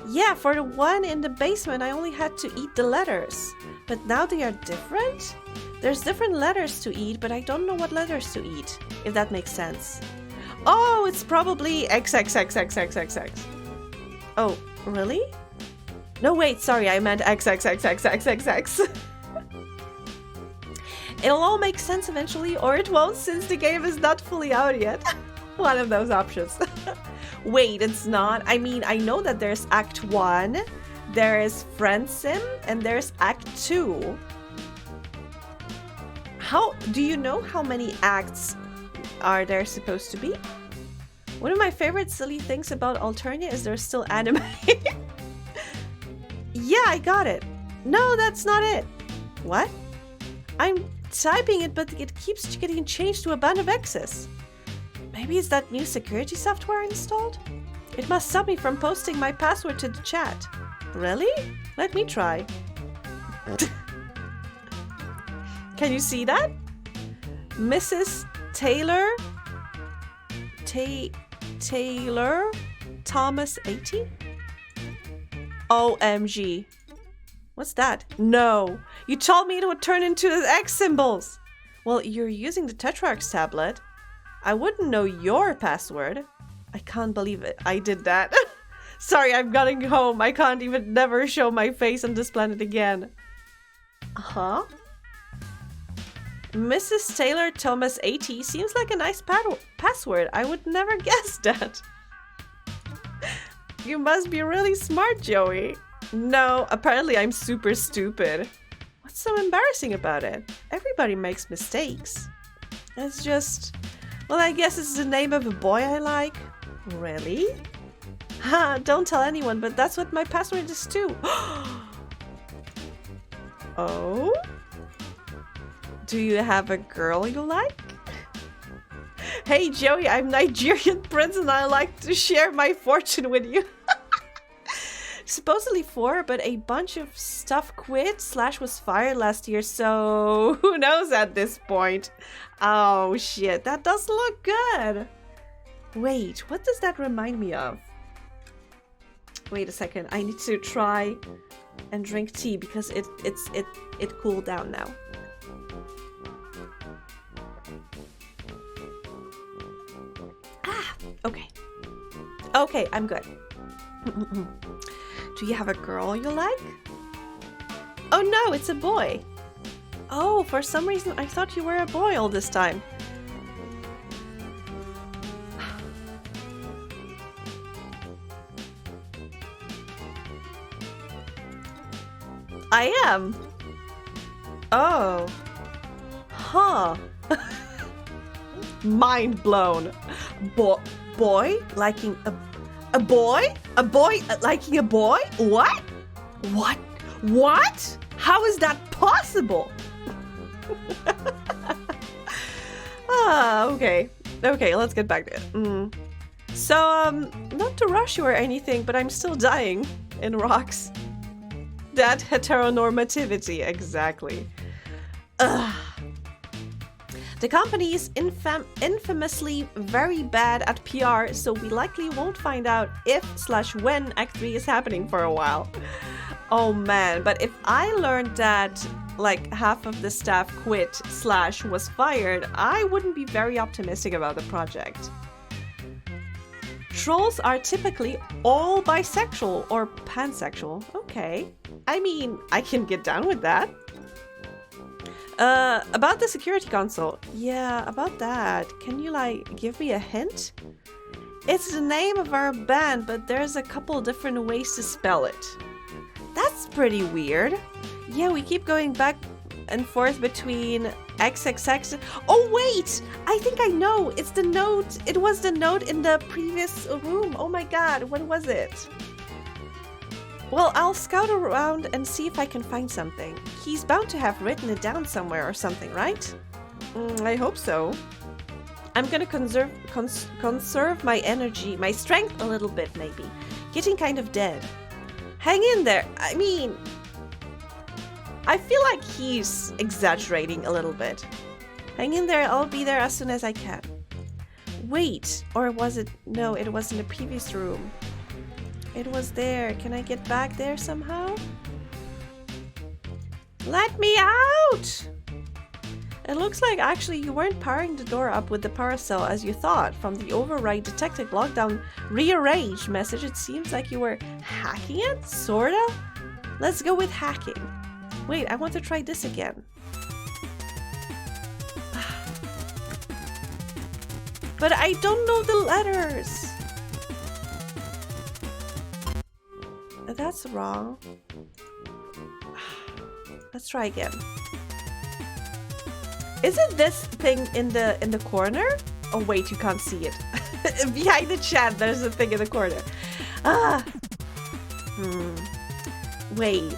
Yeah, for the one in the basement, I only had to eat the letters. But now they are different? There's different letters to eat, but I don't know what letters to eat, if that makes sense. Oh, it's probably XXXXXXX. Oh, really? No, wait, sorry, I meant XXXXXXX. It'll all make sense eventually, or it won't since the game is not fully out yet. One of those options. Wait, it's not. I mean, I know that there's Act 1, there is Friend Sim, and there's Act 2. Do you know how many acts are there supposed to be? One of my favorite silly things about Alternia is there's still anime. Yeah, I got it. No, that's not it. What? I'm typing it, but it keeps getting changed to a band of X's. Maybe it's that new security software installed? It must stop me from posting my password to the chat. Really? Let me try. Can you see that? Mrs. Taylor? Taylor? Thomas 80? OMG. What's that? No. You told me it would turn into the X symbols. Well, you're using the Tetrarch's tablet. I wouldn't know your password. I can't believe it. I did that. Sorry, I'm getting home. I can't even never show my face on this planet again. Huh? Mrs. Taylor Thomas 80 seems like a nice password. I would never guess that. You must be really smart, Joey. No, apparently I'm super stupid. What's so embarrassing about it? Everybody makes mistakes. It's just... Well, I guess it's the name of a boy I like. Really? Ha, don't tell anyone, but that's what my password is too. Oh? Do you have a girl you like? Hey Joey, I'm Nigerian prince and I like to share my fortune with you. Supposedly 4, but a bunch of stuff quit / was fired last year, so who knows at this point. Oh shit, that does look good. Wait, what does that remind me of? Wait a second, I need to try and drink tea because it cooled down now. Ah, okay. Okay, I'm good. Do you have a girl you like? Oh no, it's a boy. Oh, for some reason I thought you were a boy all this time. I am. Oh. Huh. Mind blown. Boy liking a boy? A boy liking a boy? What? What? What? How is that possible? Okay. Okay, let's get back to it. So, not to rush you or anything, but I'm still dying in rocks. That heteronormativity, exactly. Ugh. The company is infamously very bad at PR, so we likely won't find out if / when Act 3 is happening for a while. Oh man, but if I learned that like half of the staff quit / was fired, I wouldn't be very optimistic about the project. Trolls are typically all bisexual or pansexual. Okay. I mean, I can get down with that. About the security console. Yeah, about that. Can you, like, give me a hint? It's the name of our band, but there's a couple different ways to spell it. That's pretty weird. Yeah, we keep going back and forth between XXX. Oh, wait! I think I know. It's the note. It was the note in the previous room. Oh my god, what was it? Well, I'll scout around and see if I can find something. He's bound to have written it down somewhere or something, right? I hope so. I'm gonna conserve my energy, my strength a little bit, maybe. Getting kind of dead. Hang in there. I mean, I feel like he's exaggerating a little bit. Hang in there. I'll be there as soon as I can. Wait, or was it? No, it was in the previous room. It was there. Can I get back there somehow? Let me out! It looks like actually you weren't powering the door up with the power cell as you thought. From the override detected lockdown rearranged message, it seems like you were hacking it, sorta? Let's go with hacking. Wait, I want to try this again. But I don't know the letters. That's wrong. Let's try again. Is it this thing in the corner? Oh wait, you can't see it. Behind the chat, there's a thing in the corner. Wait.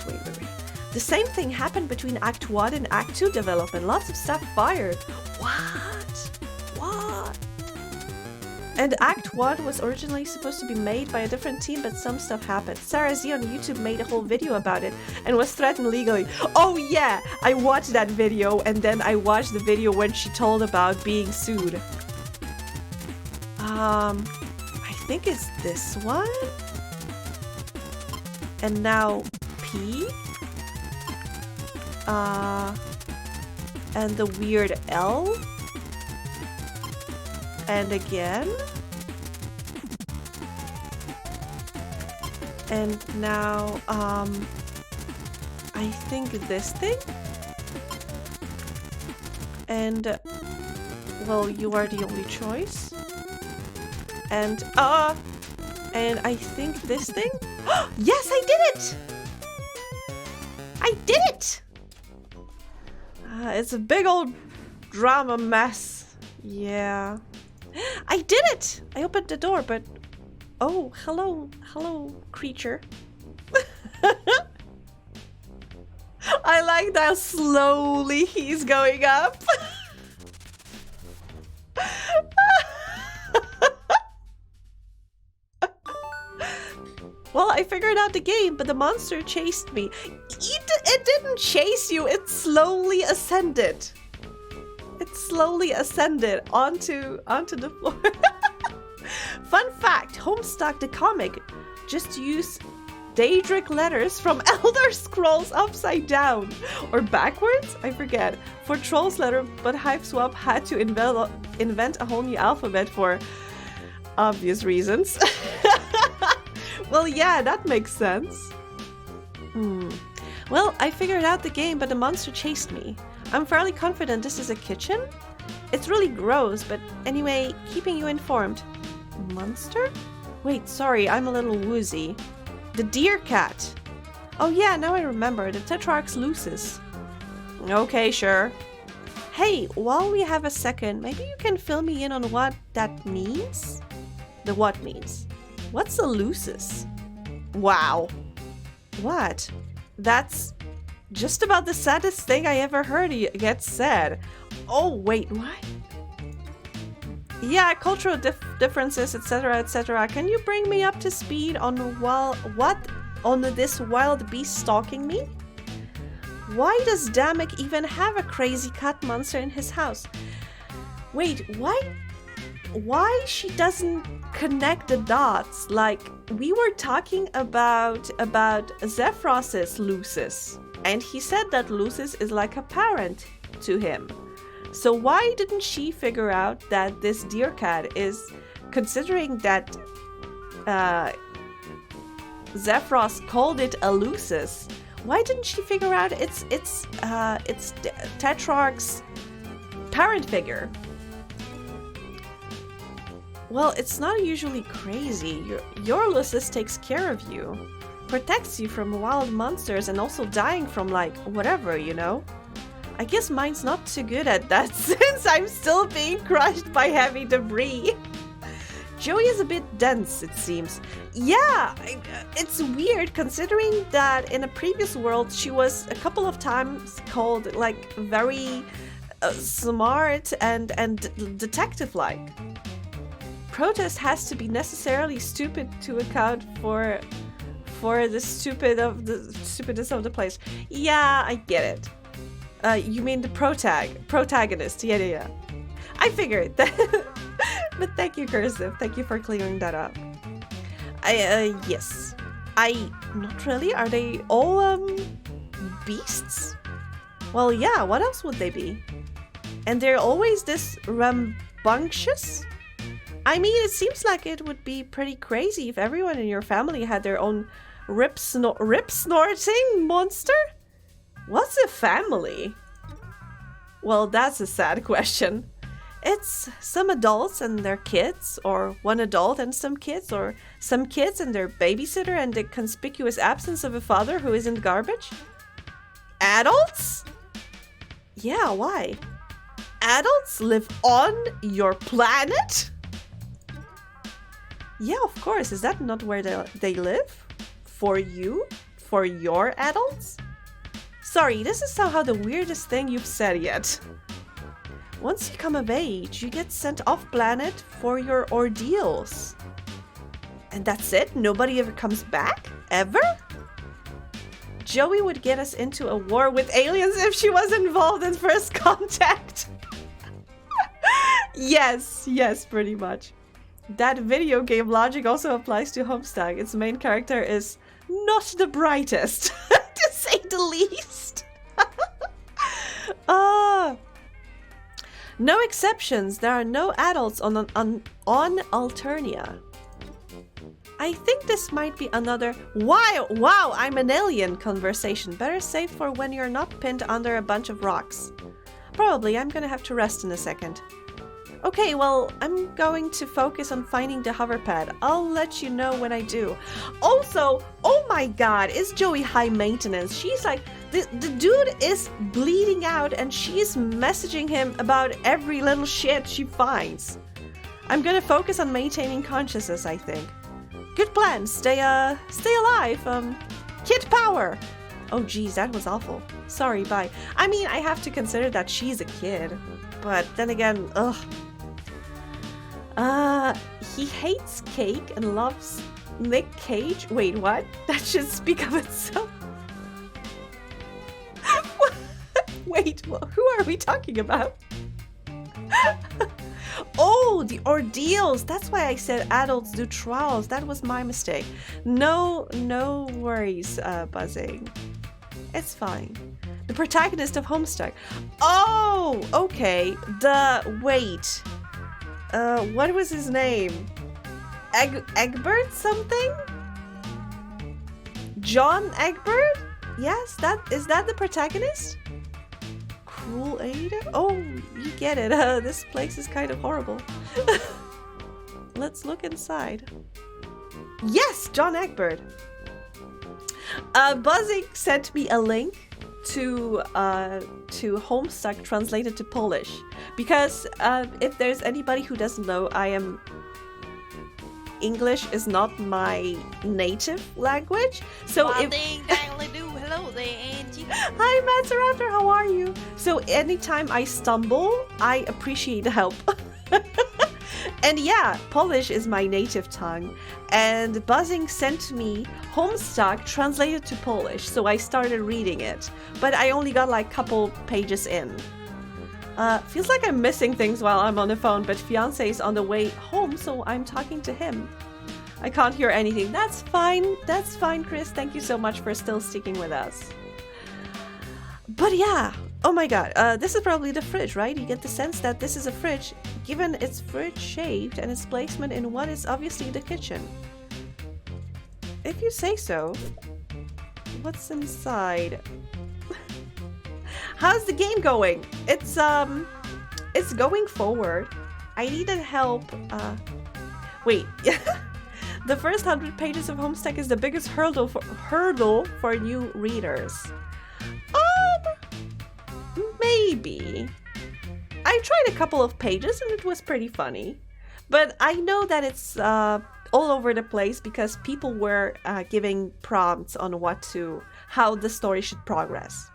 The same thing happened between Act 1 and Act 2 development. Lots of stuff fired. What? And Act 1 was originally supposed to be made by a different team, but some stuff happened. Sarah Z on YouTube made a whole video about it and was threatened legally. Oh yeah, I watched that video, and then I watched the video when she told about being sued. I think it's this one. And now P. And the weird L. And again. And now, I think this thing. And, well, you are the only choice. And I think this thing. Yes, I did it! I did it! It's a big old drama mess. Yeah. I did it! I opened the door, but... Oh, hello, creature. I like how slowly he's going up. Well, I figured out the game, but the monster chased me. It didn't chase you, it slowly ascended. It slowly ascended onto the floor. Fun fact, Homestuck the comic just used Daedric letters from Elder Scrolls upside down. Or backwards? I forget. For Troll's letter, but Hiveswap had to invent a whole new alphabet for obvious reasons. Well, yeah, that makes sense. Well, I figured out the game, but the monster chased me. I'm fairly confident this is a kitchen. It's really gross, but anyway, keeping you informed. Monster? Wait, sorry, I'm a little woozy. The deer cat. Oh yeah, now I remember. The Tetrarch's Lucis. Okay, sure. Hey, while we have a second, maybe you can fill me in on what that means? The what means? What's a Lucis? Wow. What? That's just about the saddest thing I ever heard get said. Oh, wait, what? Yeah, cultural differences, etc., etc. Can you bring me up to speed on this wild beast stalking me? Why does Damek even have a crazy cat monster in his house? Wait, why she doesn't connect the dots? Like, we were talking about Zephyros's Lucis, and he said that Lucis is like a parent to him. So why didn't she figure out that this deer cat is, considering that Zephyros called it a Lucis, why didn't she figure out it's Tetrarch's parent figure? Well, it's not usually crazy. Your Lucis takes care of you, protects you from wild monsters, and also dying from, like, whatever, you know? I guess mine's not too good at that since I'm still being crushed by heavy debris. Joey is a bit dense, it seems. Yeah, it's weird considering that in a previous world she was a couple of times called, like, very smart and detective-like. Protest has to be necessarily stupid to account for the stupidness of the place. Yeah, I get it. You mean the protagonist? Yeah. I figured that. But thank you, Cursive. Thank you for clearing that up. Yes. Not really. Are they all beasts? Well, yeah. What else would they be? And they're always this rambunctious. I mean, it seems like it would be pretty crazy if everyone in your family had their own rip snorting monster. What's a family? Well, that's a sad question. It's some adults and their kids, or one adult and some kids, or some kids and their babysitter and the conspicuous absence of a father who isn't garbage. Adults? Yeah, why? Adults live on your planet? Yeah, of course. Is that not where they live? For you? For your adults? Sorry, this is somehow the weirdest thing you've said yet. Once you come of age, you get sent off planet for your ordeals. And that's it? Nobody ever comes back? Ever? Joey would get us into a war with aliens if she was involved in First Contact. Yes, pretty much. That video game logic also applies to Homestuck. Its main character is not the brightest, to say the least. No exceptions. There are no adults on Alternia. I think this might be another wow, I'm an alien conversation. Better save for when you're not pinned under a bunch of rocks. Probably. I'm gonna have to rest in a second. Okay, well, I'm going to focus on finding the hover pad. I'll let you know when I do. Also, oh my god, is Joey high maintenance? She's like, the dude is bleeding out and she's messaging him about every little shit she finds. I'm gonna focus on maintaining consciousness, I think. Good plan. Stay alive. Kid power. Oh geez, that was awful. Sorry, bye. I mean, I have to consider that she's a kid. But then again, ugh. He hates cake and loves Nick Cage. Wait, what? That should speak of itself. Wait, who are we talking about? Oh, the ordeals. That's why I said adults do trials. That was my mistake. No worries, Buzzing. It's fine. The protagonist of Homestuck. Oh, okay. Wait. What was his name? Egbert something? John Egbert? Yes, is that the protagonist? Cruel Ada? Oh, you get it. This place is kind of horrible. Let's look inside. Yes, John Egbert. Buzzing sent me a link to Homestuck translated to Polish, because if there's anybody who doesn't know, English is not my native language. So Hello there, Angie. Hi, Matsaraptor, how are you? So anytime I stumble, I appreciate the help. And yeah, Polish is my native tongue, and Buzzing sent me Homestuck translated to Polish, so I started reading it, but I only got like a couple pages in. Feels like I'm missing things while I'm on the phone, but fiance is on the way home, so I'm talking to him. I can't hear anything. That's fine, Chris. Thank you so much for still sticking with us. But yeah, oh my god, this is probably the fridge, right? You get the sense that this is a fridge, given its fridge shaped and its placement in what is obviously the kitchen. If you say so. What's inside? How's the game going? It's going forward. I needed help. Wait. The first 100 pages of Homestuck is the biggest hurdle for new readers. Maybe. I tried a couple of pages and it was pretty funny. But I know that it's all over the place because people were giving prompts on how the story should progress.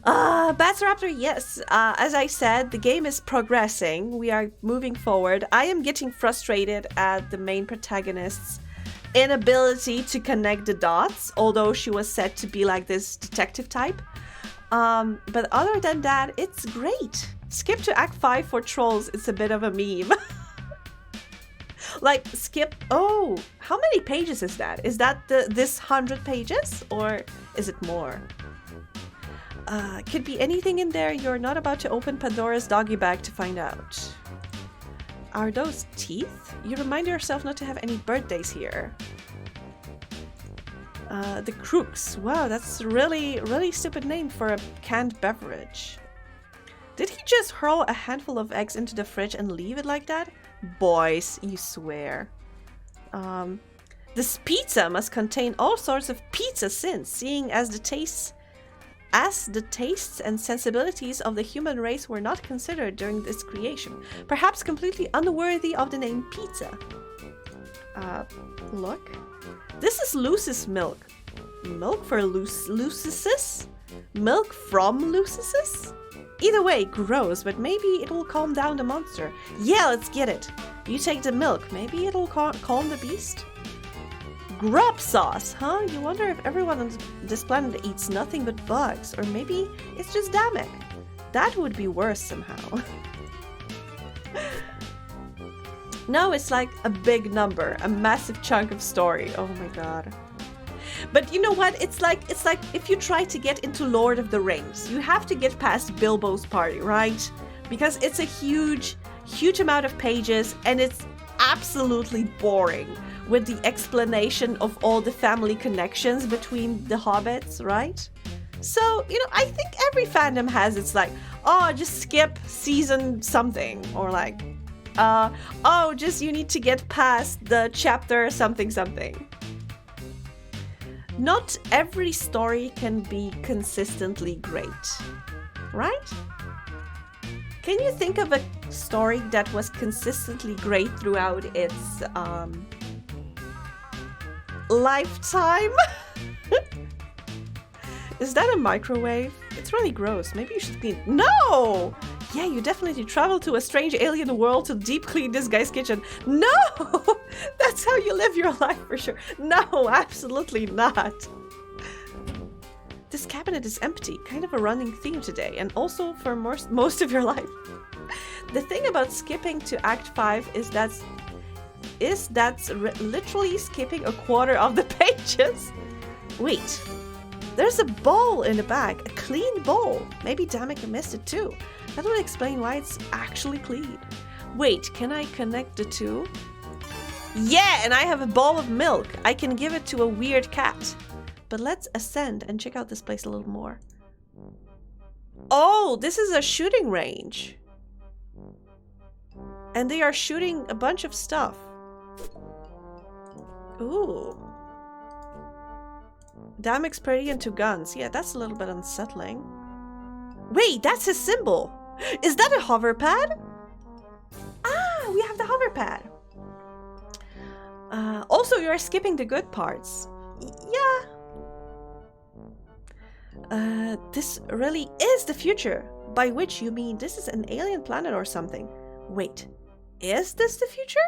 Batsraptor, yes. As I said, the game is progressing. We are moving forward. I am getting frustrated at the main protagonist's inability to connect the dots, although she was said to be like this detective type. But other than that, it's great. Skip to Act 5 for trolls. It's a bit of a meme. Like, skip... Oh, how many pages is that? Is that this 100 pages? Or is it more? Could be anything in there. You're not about to open Pandora's doggy bag to find out. Are those teeth? You remind yourself not to have any birthdays here. The Crooks. Wow, that's a really stupid name for a canned beverage. Did he just hurl a handful of eggs into the fridge and leave it like that? Boys, you swear. This pizza must contain all sorts of pizza sins, seeing as the tastes and sensibilities of the human race were not considered during its creation, perhaps completely unworthy of the name pizza. Look. This is Lucis milk. Milk for Lucius? Milk from Lucius? Either way, gross, but maybe it will calm down the monster. Yeah, let's get it. You take the milk. Maybe it'll calm the beast? Grub sauce, huh? You wonder if everyone on this planet eats nothing but bugs. Or maybe it's just Damek. That would be worse somehow. No, it's like a big number. A massive chunk of story. Oh my god. But you know what? It's like if you try to get into Lord of the Rings, you have to get past Bilbo's party, right? Because it's a huge amount of pages and it's absolutely boring with the explanation of all the family connections between the hobbits, right? So, you know, I think every fandom has its like, oh, just skip season something, or like, oh, just you need to get past the chapter something something. Not every story can be consistently great, right? Can you think of a story that was consistently great throughout its lifetime? Is that a microwave? It's really gross. Maybe you should clean. No! Yeah, you definitely travel to a strange alien world to deep clean this guy's kitchen. No! That's how you live your life for sure. No, absolutely not. This cabinet is empty, kind of a running theme today, and also for most of your life. The thing about skipping to Act 5 is that's literally skipping a quarter of the pages. Wait, there's a bowl in the bag, a clean bowl. Maybe Damek missed it too. That would explain why it's actually clean. Wait, can I connect the two? Yeah, and I have a bowl of milk. I can give it to a weird cat. But let's ascend and check out this place a little more. Oh, this is a shooting range. And they are shooting a bunch of stuff. Ooh. Damek's pretty into guns. Yeah, that's a little bit unsettling. Wait, that's his symbol. Is that a hover pad? Ah, we have the hover pad. Also, you're skipping the good parts. Yeah. This really is the future. By which you mean this is an alien planet or something. Wait, is this the future?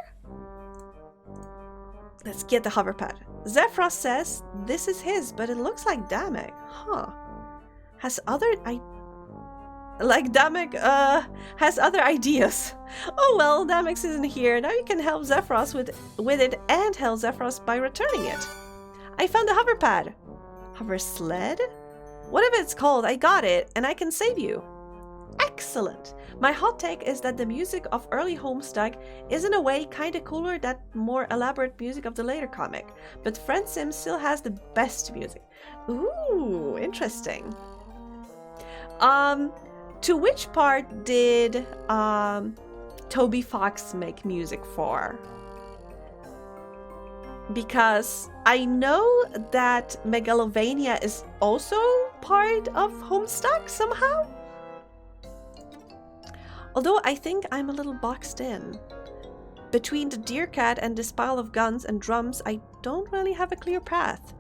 Let's get the hover pad. Zephyros says this is his, but it looks like Damek. Huh. Has other Damek has other ideas. Oh well, Damek isn't here. Now you can help Zephyros with it and help Zephyros by returning it. I found the hover pad. Hover sled? Whatever it's called, I got it, and I can save you. Excellent. My hot take is that the music of early Homestuck is in a way kinda cooler than more elaborate music of the later comic, but Friend Sim still has the best music. Ooh, interesting. To which part did Toby Fox make music for? Because I know that Megalovania is also part of Homestuck somehow. Although I think I'm a little boxed in. Between the deer cat and this pile of guns and drums, I don't really have a clear path.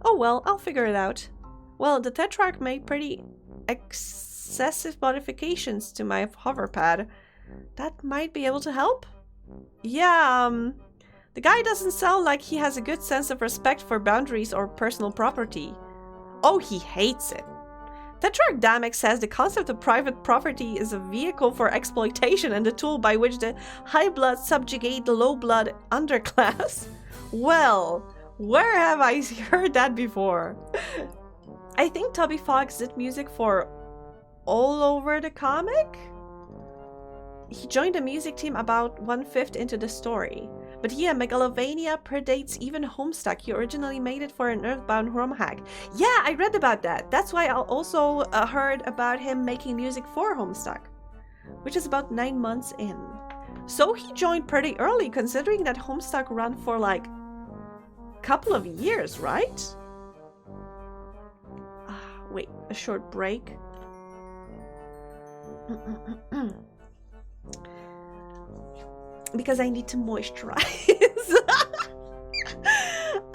Oh well, I'll figure it out. Well, the Tetrarch made pretty excessive modifications to my hover pad. That might be able to help? Yeah, the guy doesn't sound like he has a good sense of respect for boundaries or personal property. Oh, he hates it. Tetrarch Damek says the concept of private property is a vehicle for exploitation and a tool by which the high blood subjugate the low blood underclass. Well, where have I heard that before? I think Toby Fox did music for all over the comic? He joined the music team about 1/5 into the story. But yeah, Megalovania predates even Homestuck. He originally made it for an Earthbound ROM hack. Yeah, I read about that. That's why I also heard about him making music for Homestuck, which is about 9 months in. So he joined pretty early, considering that Homestuck ran for like a couple of years, right? Wait, a short break. Because I need to moisturize.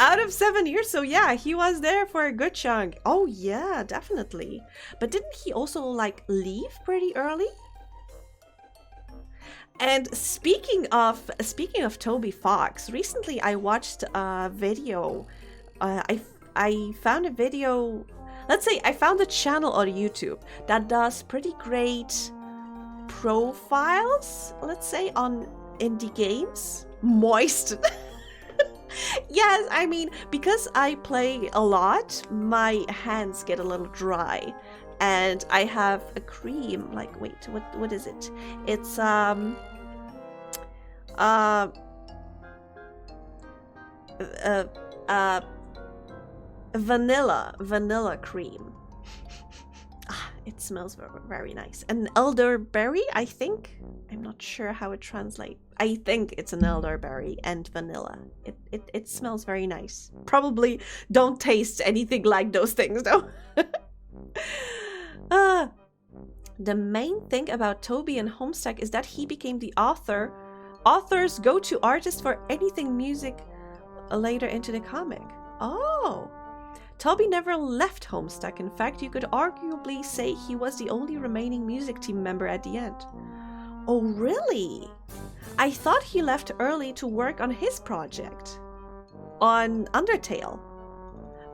Out of 7 years, so yeah, he was there for a good chunk. Oh yeah, definitely. But didn't he also like leave pretty early? And speaking of Toby Fox, recently I watched a video. I found a video. Let's say I found a channel on YouTube that does pretty great profiles. Let's say on indie games. Moist. Yes, I mean, because I play a lot, my hands get a little dry. And I have a cream, like, wait, what is it? It's, vanilla cream. It smells very, very nice. An elderberry, I think. I'm not sure how it translates. I think it's an elderberry and vanilla. It smells very nice. Probably don't taste anything like those things though. The main thing about Toby and Homestuck is that he became the author's go-to artist for anything music later into the comic. Oh. Toby never left Homestuck. In fact, you could arguably say he was the only remaining music team member at the end. Oh, really? I thought he left early to work on his project. On Undertale.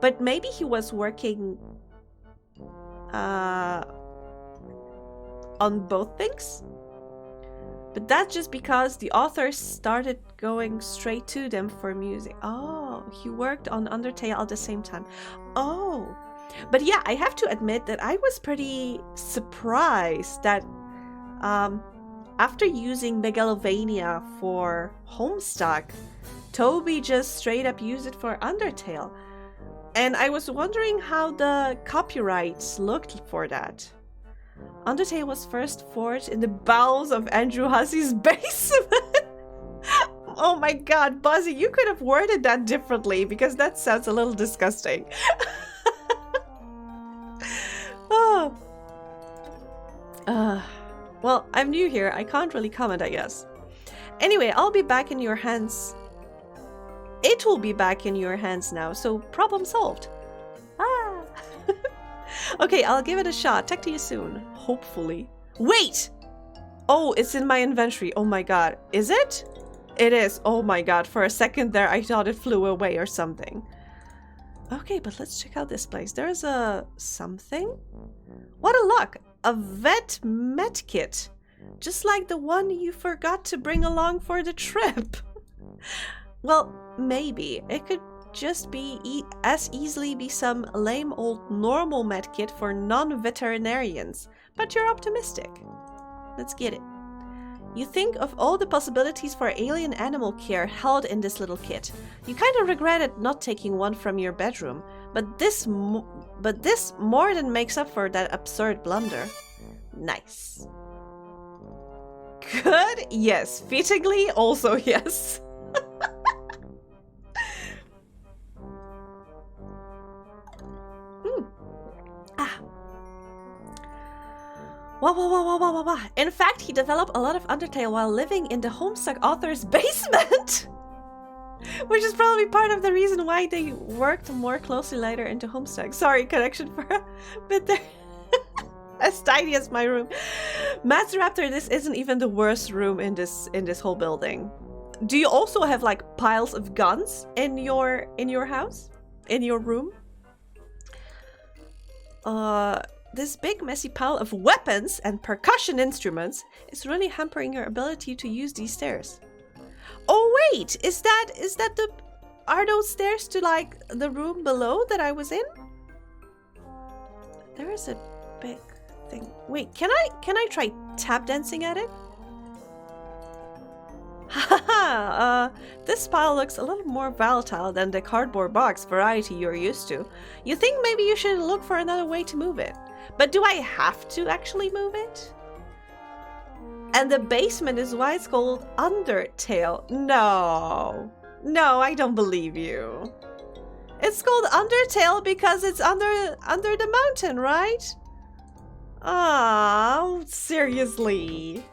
But maybe he was working on both things? But that's just because the authors started going straight to them for music. Oh, he worked on Undertale at the same time. Oh, but yeah, I have to admit that I was pretty surprised that after using Megalovania for Homestuck, Toby just straight up used it for Undertale. And I was wondering how the copyrights looked for that. Undertale was first forged in the bowels of Andrew Hussey's basement. Oh my god, Buzzy, you could have worded that differently because that sounds a little disgusting. Oh. Well, I'm new here. I can't really comment, I guess. Anyway, I'll be back in your hands. It will be back in your hands now, so problem solved. Ah. Okay, I'll give it a shot. Talk to you soon. Hopefully. Wait! Oh, it's in my inventory. Oh my god. Is it? It is. Oh my god. For a second there, I thought it flew away or something. Okay, but let's check out this place. There's a something. What a luck. A vet medkit. Just like the one you forgot to bring along for the trip. Well, maybe. It could just be as easily be some lame old normal medkit for non-veterinarians. But you're optimistic. Let's get it. You think of all the possibilities for alien animal care held in this little kit. You kind of regretted not taking one from your bedroom, but this more than makes up for that absurd blunder. Nice. Good? Yes. Fittingly, also yes. Wow. In fact, he developed a lot of Undertale while living in the Homestuck author's basement. Which is probably part of the reason why they worked more closely later into Homestuck. Sorry, connection for a bit there. As tiny as my room. Matt's Raptor, this isn't even the worst room in this whole building. Do you also have like piles of guns in your house? In your room? This big messy pile of weapons and percussion instruments is really hampering your ability to use these stairs. Oh wait, are those stairs to like the room below that I was in? There is a big thing. Wait, can I try tap dancing at it? Haha, this pile looks a little more volatile than the cardboard box variety you're used to. You think maybe you should look for another way to move it. But do I have to actually move it? And the basement is why it's called Undertale. No, I don't believe you. It's called Undertale because it's under the mountain, right? Oh, seriously.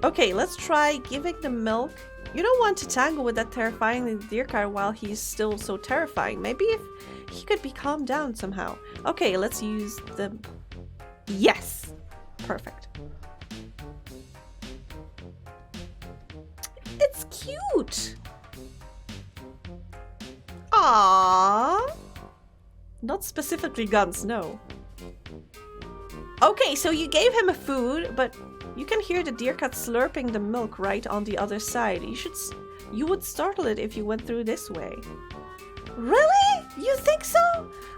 Okay, let's try giving the milk You don't want to tangle with that terrifying deer cat while he's still so terrifying. Maybe if he could be calmed down somehow. Okay, let's use the... Yes! Perfect. It's cute! Aww! Not specifically guns, no. Okay, so you gave him a food, but you can hear the deer cat slurping the milk right on the other side. You would startle it if you went through this way. Really? You think so?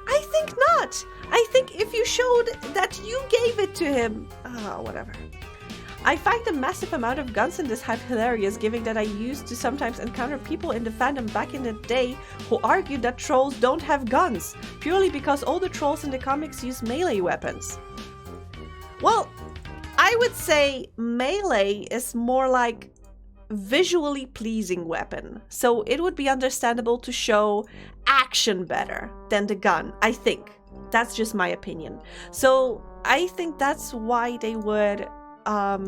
I think not. I think if you showed that you gave it to him... whatever. I find the massive amount of guns in this hype hilarious, given that I used to sometimes encounter people in the fandom back in the day who argued that trolls don't have guns, purely because all the trolls in the comics use melee weapons. Well, I would say melee is more like visually pleasing weapon, so it would be understandable to show action better than the gun, I think. That's just my opinion. So I think that's why they would... How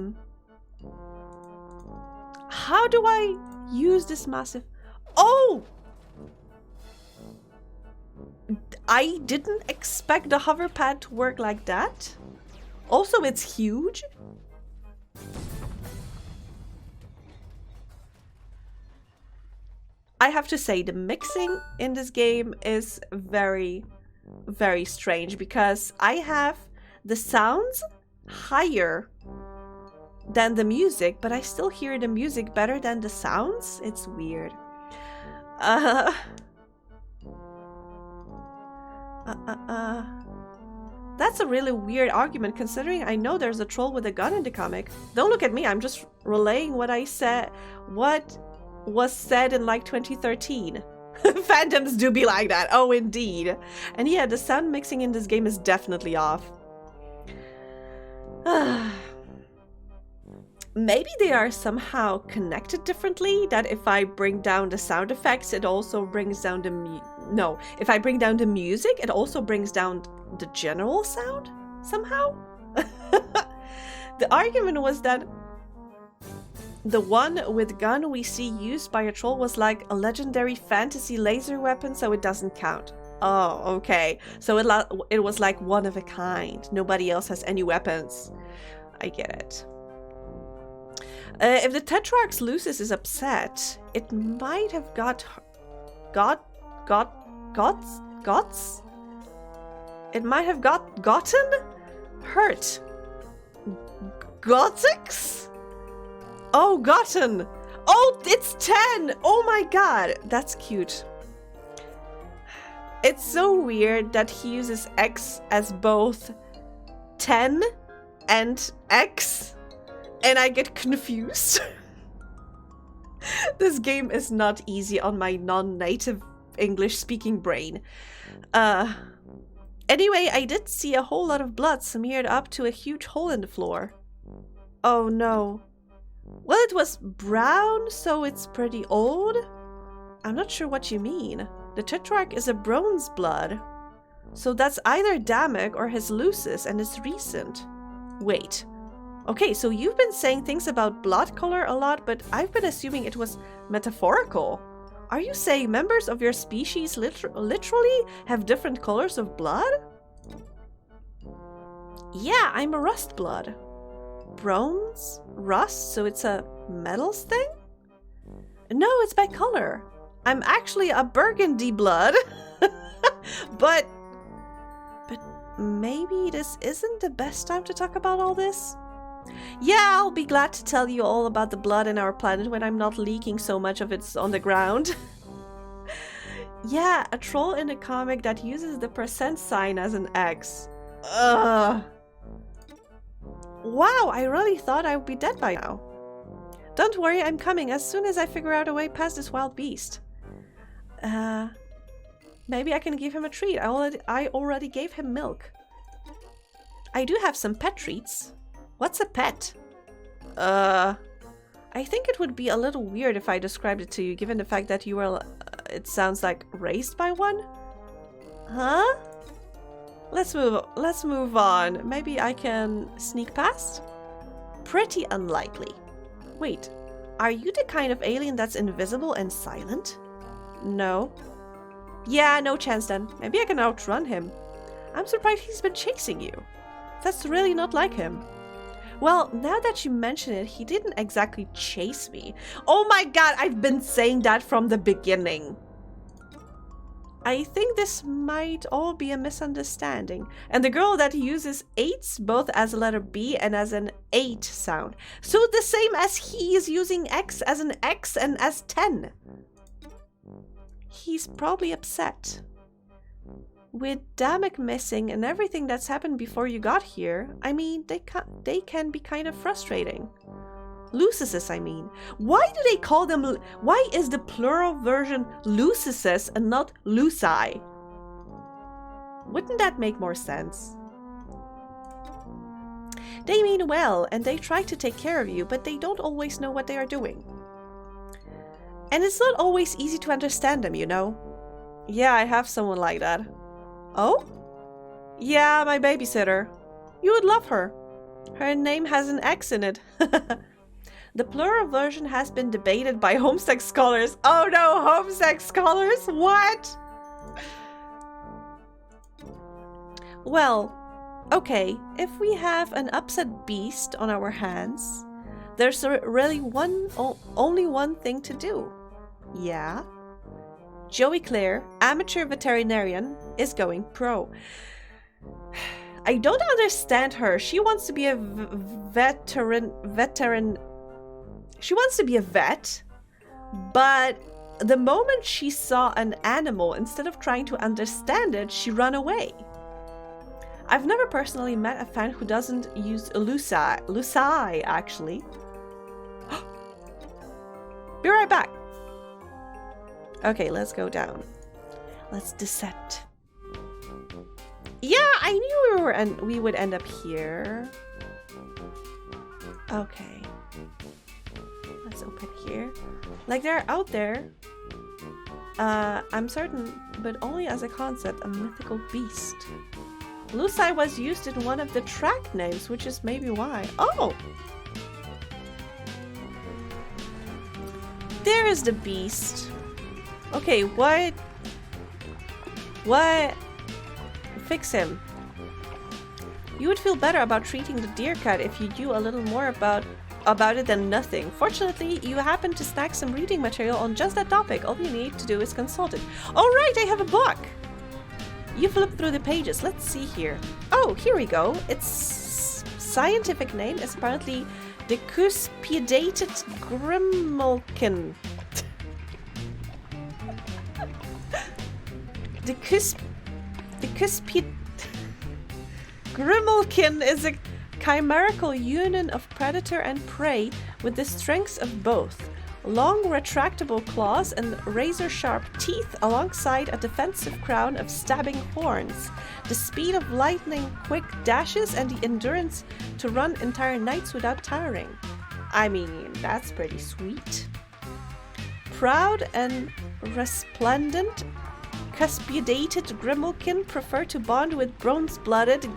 do I use this massive... Oh! I didn't expect the hover pad to work like that. Also, it's huge. I have to say, the mixing in this game is very, very strange because I have the sounds higher than the music, but I still hear the music better than the sounds. It's weird. That's a really weird argument considering I know there's a troll with a gun in the comic. Don't look at me, I'm just relaying what I said, what was said in like 2013. Fandoms do be like that, oh indeed. And yeah, the sound mixing in this game is definitely off. Maybe they are somehow connected differently, that if I bring down the sound effects, it also brings down the if I bring down the music, it also brings down the general sound somehow? The argument was that the one with gun we see used by a troll was like a legendary fantasy laser weapon, so it doesn't count. Oh, okay. So it was like one of a kind. Nobody else has any weapons. I get it. If the Tetrarch's Lucis is upset, it might have It might have gotten hurt. Gothics? Oh, gotten. Oh, it's 10. Oh my god. That's cute. It's so weird that he uses X as both 10 and X. And I get confused. This game is not easy on my non-native English-speaking brain. Anyway, I did see a whole lot of blood smeared up to a huge hole in the floor. Oh no. Well, it was brown, so it's pretty old? I'm not sure what you mean. The Tetrarch is a bronze blood. So that's either Damek or his Lucis, and it's recent. Wait. Okay, so you've been saying things about blood color a lot, but I've been assuming it was metaphorical. Are you saying members of your species literally have different colors of blood? Yeah, I'm a rust blood. Bronze? Rust? So it's a metals thing? No, it's by color. I'm actually a burgundy blood. But maybe this isn't the best time to talk about all this? Yeah, I'll be glad to tell you all about the blood in our planet when I'm not leaking so much of it's on the ground. Yeah, a troll in a comic that uses the % sign as an X. Ugh. Wow, I really thought I would be dead by now. Don't worry, I'm coming as soon as I figure out a way past this wild beast. Maybe I can give him a treat. I already gave him milk. I do have some pet treats. What's a pet? I think it would be a little weird if I described it to you, given the fact that you were, it sounds like, raised by one? Huh? Let's move on. Maybe I can sneak past? Pretty unlikely. Wait, Are you the kind of alien that's invisible and silent? No. Yeah, no chance then. Maybe I can outrun him. I'm surprised he's been chasing you. That's really not like him. Well, now that you mention it, he didn't exactly chase me. Oh my god, I've been saying that from the beginning. I think this might all be a misunderstanding. And the girl that uses 8s both as a letter B and as an 8 sound. So the same as he is using X as an X and as 10. He's probably upset. With Damek missing and everything that's happened before you got here, I mean, they can be kind of frustrating. Lucises, I mean. Why do they call them... Why is the plural version Lucises and not Luci? Wouldn't that make more sense? They mean well, and they try to take care of you, but they don't always know what they are doing. And it's not always easy to understand them, you know? Yeah, I have someone like that. Oh? Yeah, my babysitter. You would love her. Her name has an X in it. The plural version has been debated by homesex scholars. Oh no, homesex scholars? What? Well, okay, if we have an upset beast on our hands, there's really only one thing to do. Yeah? Joey Clare, amateur veterinarian, is going pro. I don't understand her. She wants to be a veteran. She wants to be a vet, but the moment she saw an animal, instead of trying to understand it, she ran away. I've never personally met a fan who doesn't use Luci, actually. Be right back. Okay, let's go down. Let's descend. Yeah, I knew we would end up here. Okay. Let's open here. Like, they're out there. I'm certain, but only as a concept, a mythical beast. Luci was used in one of the track names, which is maybe why. Oh! There is the beast. Okay, what? Fix him. You would feel better about treating the deer cat if you knew a little more about it than nothing. Fortunately, you happen to snag some reading material on just that topic. All you need to do is consult it. All right, I have a book. You flip through the pages. Let's see here. Oh, here we go. Its scientific name is apparently the Cuspidated Grimalkin. The Grimalkin is a chimerical union of predator and prey with the strengths of both. Long retractable claws and razor-sharp teeth alongside a defensive crown of stabbing horns. The speed of lightning-quick dashes and the endurance to run entire nights without tiring. I mean, that's pretty sweet. Proud and resplendent, Cuspidated Grimalkin prefer to bond with bronze-blooded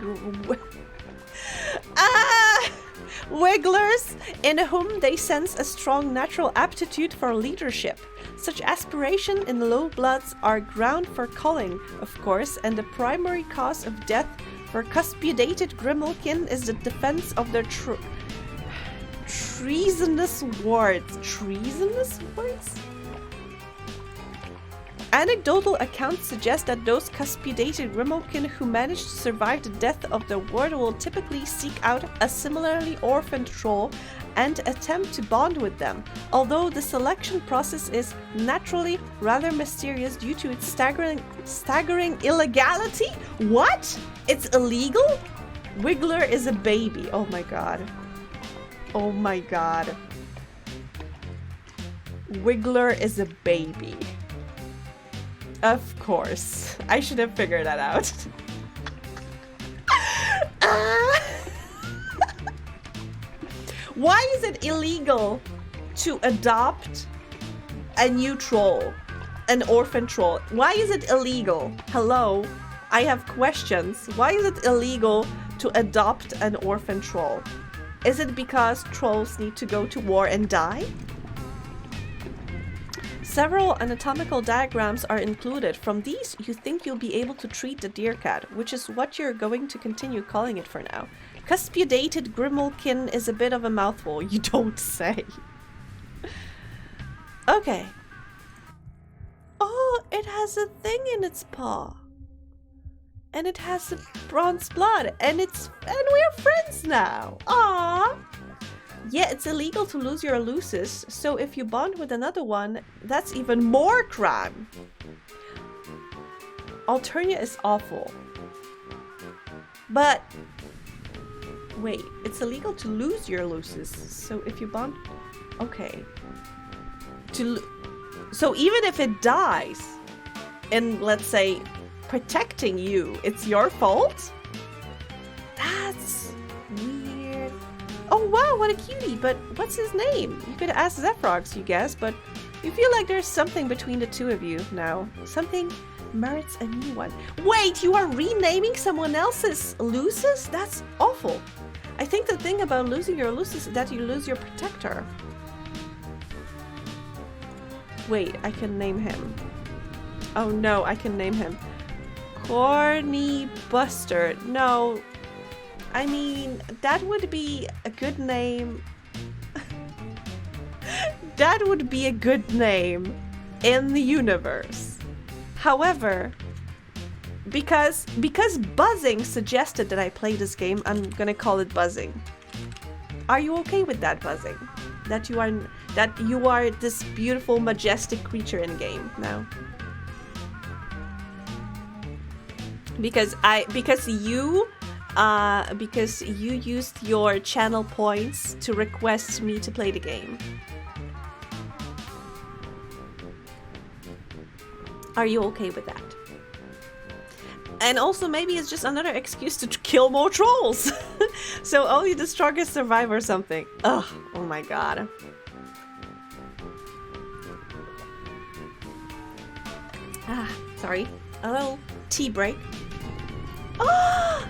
wigglers in whom they sense a strong natural aptitude for leadership. Such aspiration in low bloods are ground for culling, of course, and the primary cause of death for Cuspidated Grimalkin is the defense of their treasonous wards. Treasonous wards? Anecdotal accounts suggest that those Cuspidated Grimalkin who manage to survive the death of their ward will typically seek out a similarly orphaned troll and attempt to bond with them, although the selection process is naturally rather mysterious due to its staggering illegality. What? It's illegal? Wiggler is a baby. Oh my god. Oh my god. Wiggler is a baby. Of course. I should have figured that out. Why is it illegal to adopt a new troll? An orphan troll? Why is it illegal? Hello? I have questions. Why is it illegal to adopt an orphan troll? Is it because trolls need to go to war and die? Several anatomical diagrams are included. From these, you think you'll be able to treat the deer cat, which is what you're going to continue calling it for now. Cuspidated grimalkin is a bit of a mouthful, you don't say. Okay. Oh, it has a thing in its paw. And it has bronze blood, and we're friends now. Aww. Yeah, it's illegal to lose your Lucis, so if you bond with another one, that's even more crime. Alternia is awful. But wait, it's illegal to lose your Lucis, so if you bond, okay. So even if it dies, in let's say protecting you, it's your fault? That's weird. Oh wow, what a cutie, but what's his name? You could ask Zephyrox, you guess, but you feel like there's something between the two of you now. Something merits a new one. Wait, you are renaming someone else's Lucis? That's awful. I think the thing about losing your Lucis is that you lose your protector. Wait, I can name him. Oh no, I can name him. Corny Buster. No. I mean, that would be a good name. That would be a good name in the universe. However, because Buzzing suggested that I play this game, I'm gonna call it Buzzing. Are you okay with that, Buzzing? That you are this beautiful, majestic creature in game now? Because you used your channel points to request me to play the game. Are you okay with that? And also maybe it's just another excuse to kill more trolls. So only the strongest survive or something. Ugh, oh my god. Ah, sorry. A little tea break. Oh!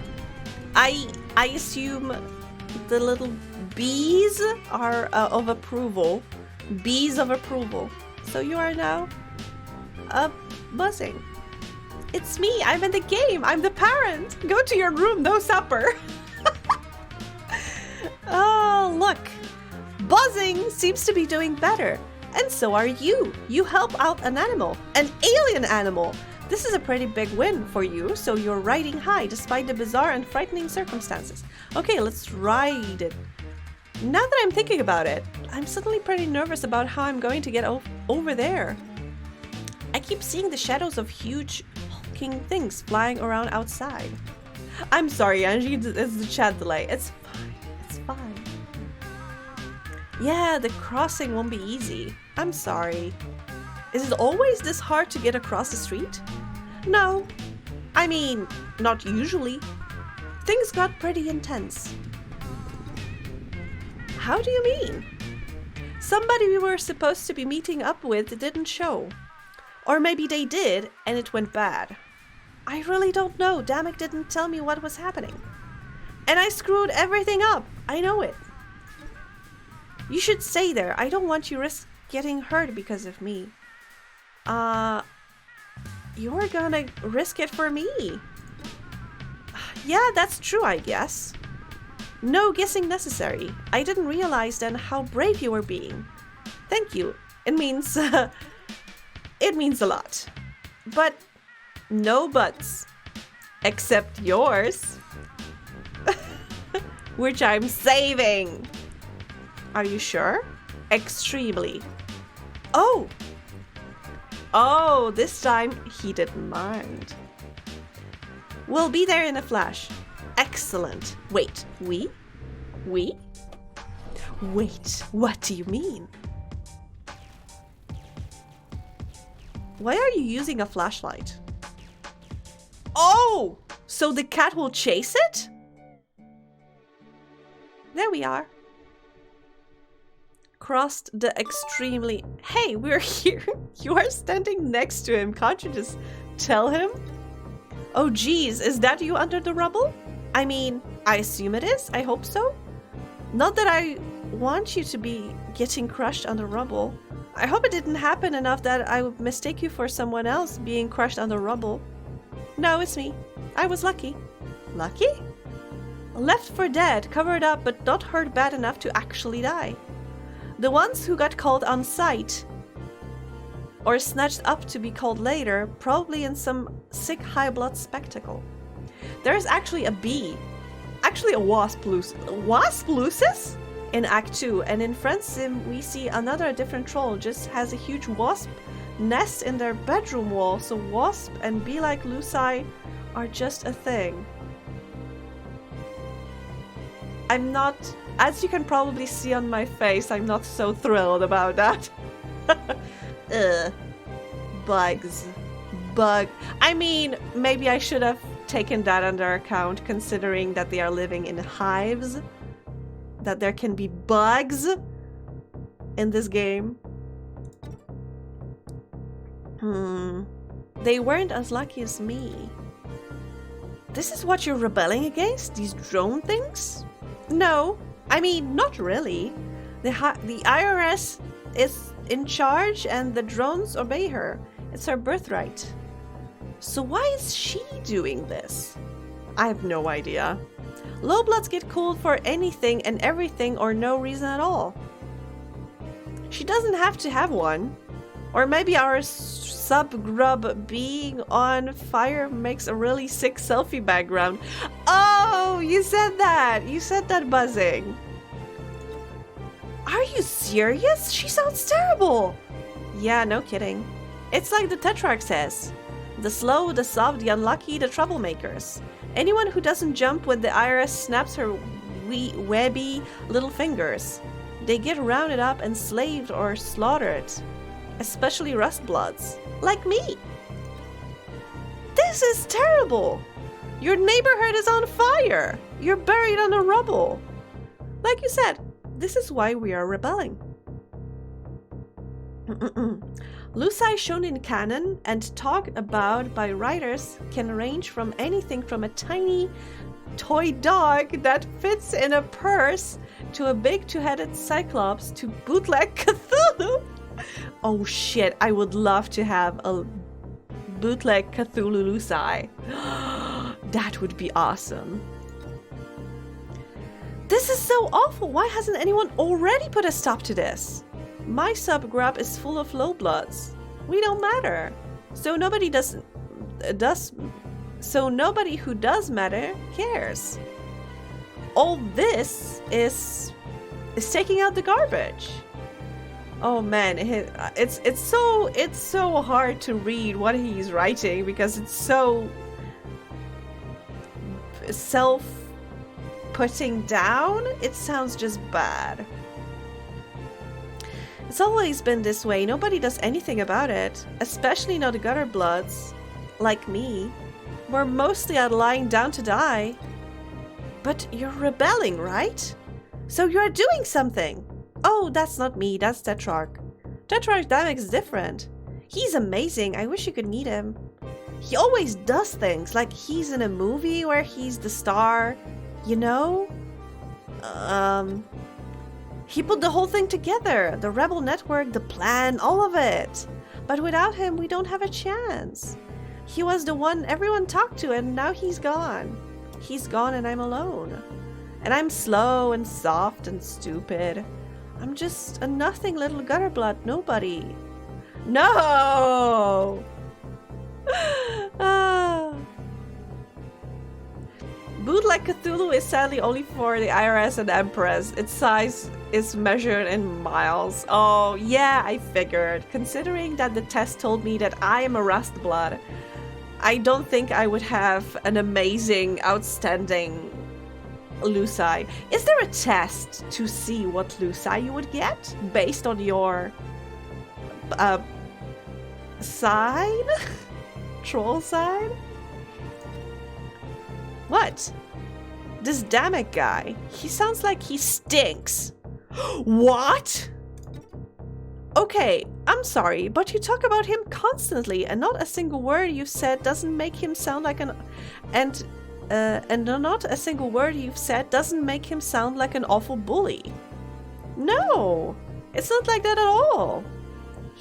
I assume the little bees are of approval. Bees of approval. So you are now buzzing. It's me. I'm in the game. I'm the parent. Go to your room. No supper. Oh, look. Buzzing seems to be doing better. And so are you. You help out an animal. An alien animal. This is a pretty big win for you, so you're riding high despite the bizarre and frightening circumstances. Okay, let's ride it. Now that I'm thinking about it, I'm suddenly pretty nervous about how I'm going to get over there. I keep seeing the shadows of huge hulking things flying around outside. I'm sorry, Angie, it's the chat delay. It's fine, it's fine. Yeah, the crossing won't be easy. I'm sorry. Is it always this hard to get across the street? No. I mean, not usually. Things got pretty intense. How do you mean? Somebody we were supposed to be meeting up with didn't show. Or maybe they did, and it went bad. I really don't know. Damek didn't tell me what was happening. And I screwed everything up. I know it. You should stay there. I don't want you risk getting hurt because of me. You're gonna risk it for me. Yeah, that's true, I guess. No guessing necessary. I didn't realize then how brave you were being. Thank you. It means a lot. But no buts. Except yours. Which I'm saving. Are you sure? Extremely. Oh! Oh, this time he didn't mind. We'll be there in a flash. Excellent. Wait, we? We? Wait, what do you mean? Why are you using a flashlight? Oh! So the cat will chase it? There we are. Crossed the extremely... Hey, we're here. You are standing next to him. Can't you just tell him? Oh geez, is that you under the rubble? I mean, I assume it is. I hope so. Not that I want you to be getting crushed under rubble. I hope it didn't happen enough that I would mistake you for someone else being crushed under rubble. No, it's me. I was lucky. Lucky? Left for dead, covered up but not hurt bad enough to actually die. The ones who got called on sight or snatched up to be called later, probably in some sick high blood spectacle. There's actually a bee. Actually a wasp Lucis? In Act 2, and in Friends Sim we see another different troll just has a huge wasp nest in their bedroom wall, so wasp and bee-like Luci are just a thing. I'm not, as you can probably see on my face, I'm not so thrilled about that. Ugh. Bugs. I mean, maybe I should have taken that under account, considering that they are living in hives. That there can be bugs in this game. They weren't as lucky as me. This is what you're rebelling against? These drone things? No, I mean, not really. The IRS is in charge and the drones obey her. It's her birthright. So why is she doing this? I have no idea. Low bloods get called for anything and everything or no reason at all. She doesn't have to have one. Or maybe our sub-grub being on fire makes a really sick selfie background. Oh, you said that! You said that, buzzing. Are you serious? She sounds terrible! Yeah, no kidding. It's like the Tetrarch says. The slow, the soft, the unlucky, the troublemakers. Anyone who doesn't jump when the IRS snaps her wee, webby little fingers. They get rounded up and slaved or slaughtered. Especially rustbloods. Like me. This is terrible! Your neighborhood is on fire! You're buried under rubble. Like you said, this is why we are rebelling. Luci shown in canon and talked about by writers can range from anything from a tiny toy dog that fits in a purse to a big two-headed cyclops to bootleg Cthulhu. Oh shit, I would love to have a bootleg Cthulhu Luci. That would be awesome. This is so awful. Why hasn't anyone already put a stop to this? My sub-grub is full of low bloods. We don't matter. So nobody who does matter cares. All this is taking out the garbage. Oh man, it's so hard to read what he's writing because it's so self-putting down. It sounds just bad. It's always been this way. Nobody does anything about it, especially not the gutter bloods, like me. We're mostly out lying down to die. But you're rebelling, right? So you're doing something. Oh, that's not me, that's Tetrarch. Tetrarch Damek is different. He's amazing, I wish you could meet him. He always does things, like he's in a movie where he's the star, you know? He put the whole thing together, the rebel network, the plan, all of it. But without him, we don't have a chance. He was the one everyone talked to and now he's gone. He's gone and I'm alone. And I'm slow and soft and stupid. I'm just a nothing little gutterblood nobody. No! Bootleg Cthulhu is sadly only for the IRS and Empress. Its size is measured in miles. Oh, yeah, I figured. Considering that the test told me that I am a rustblood, I don't think I would have an amazing, outstanding Luci. Is there a test to see what Luci you would get based on your sign? Troll sign? What? This Damek guy, he sounds like he stinks. What? Okay, I'm sorry, but you talk about him constantly and not a single word you've said doesn't make him sound like an... And not a single word you've said doesn't make him sound like an awful bully. No, it's not like that at all.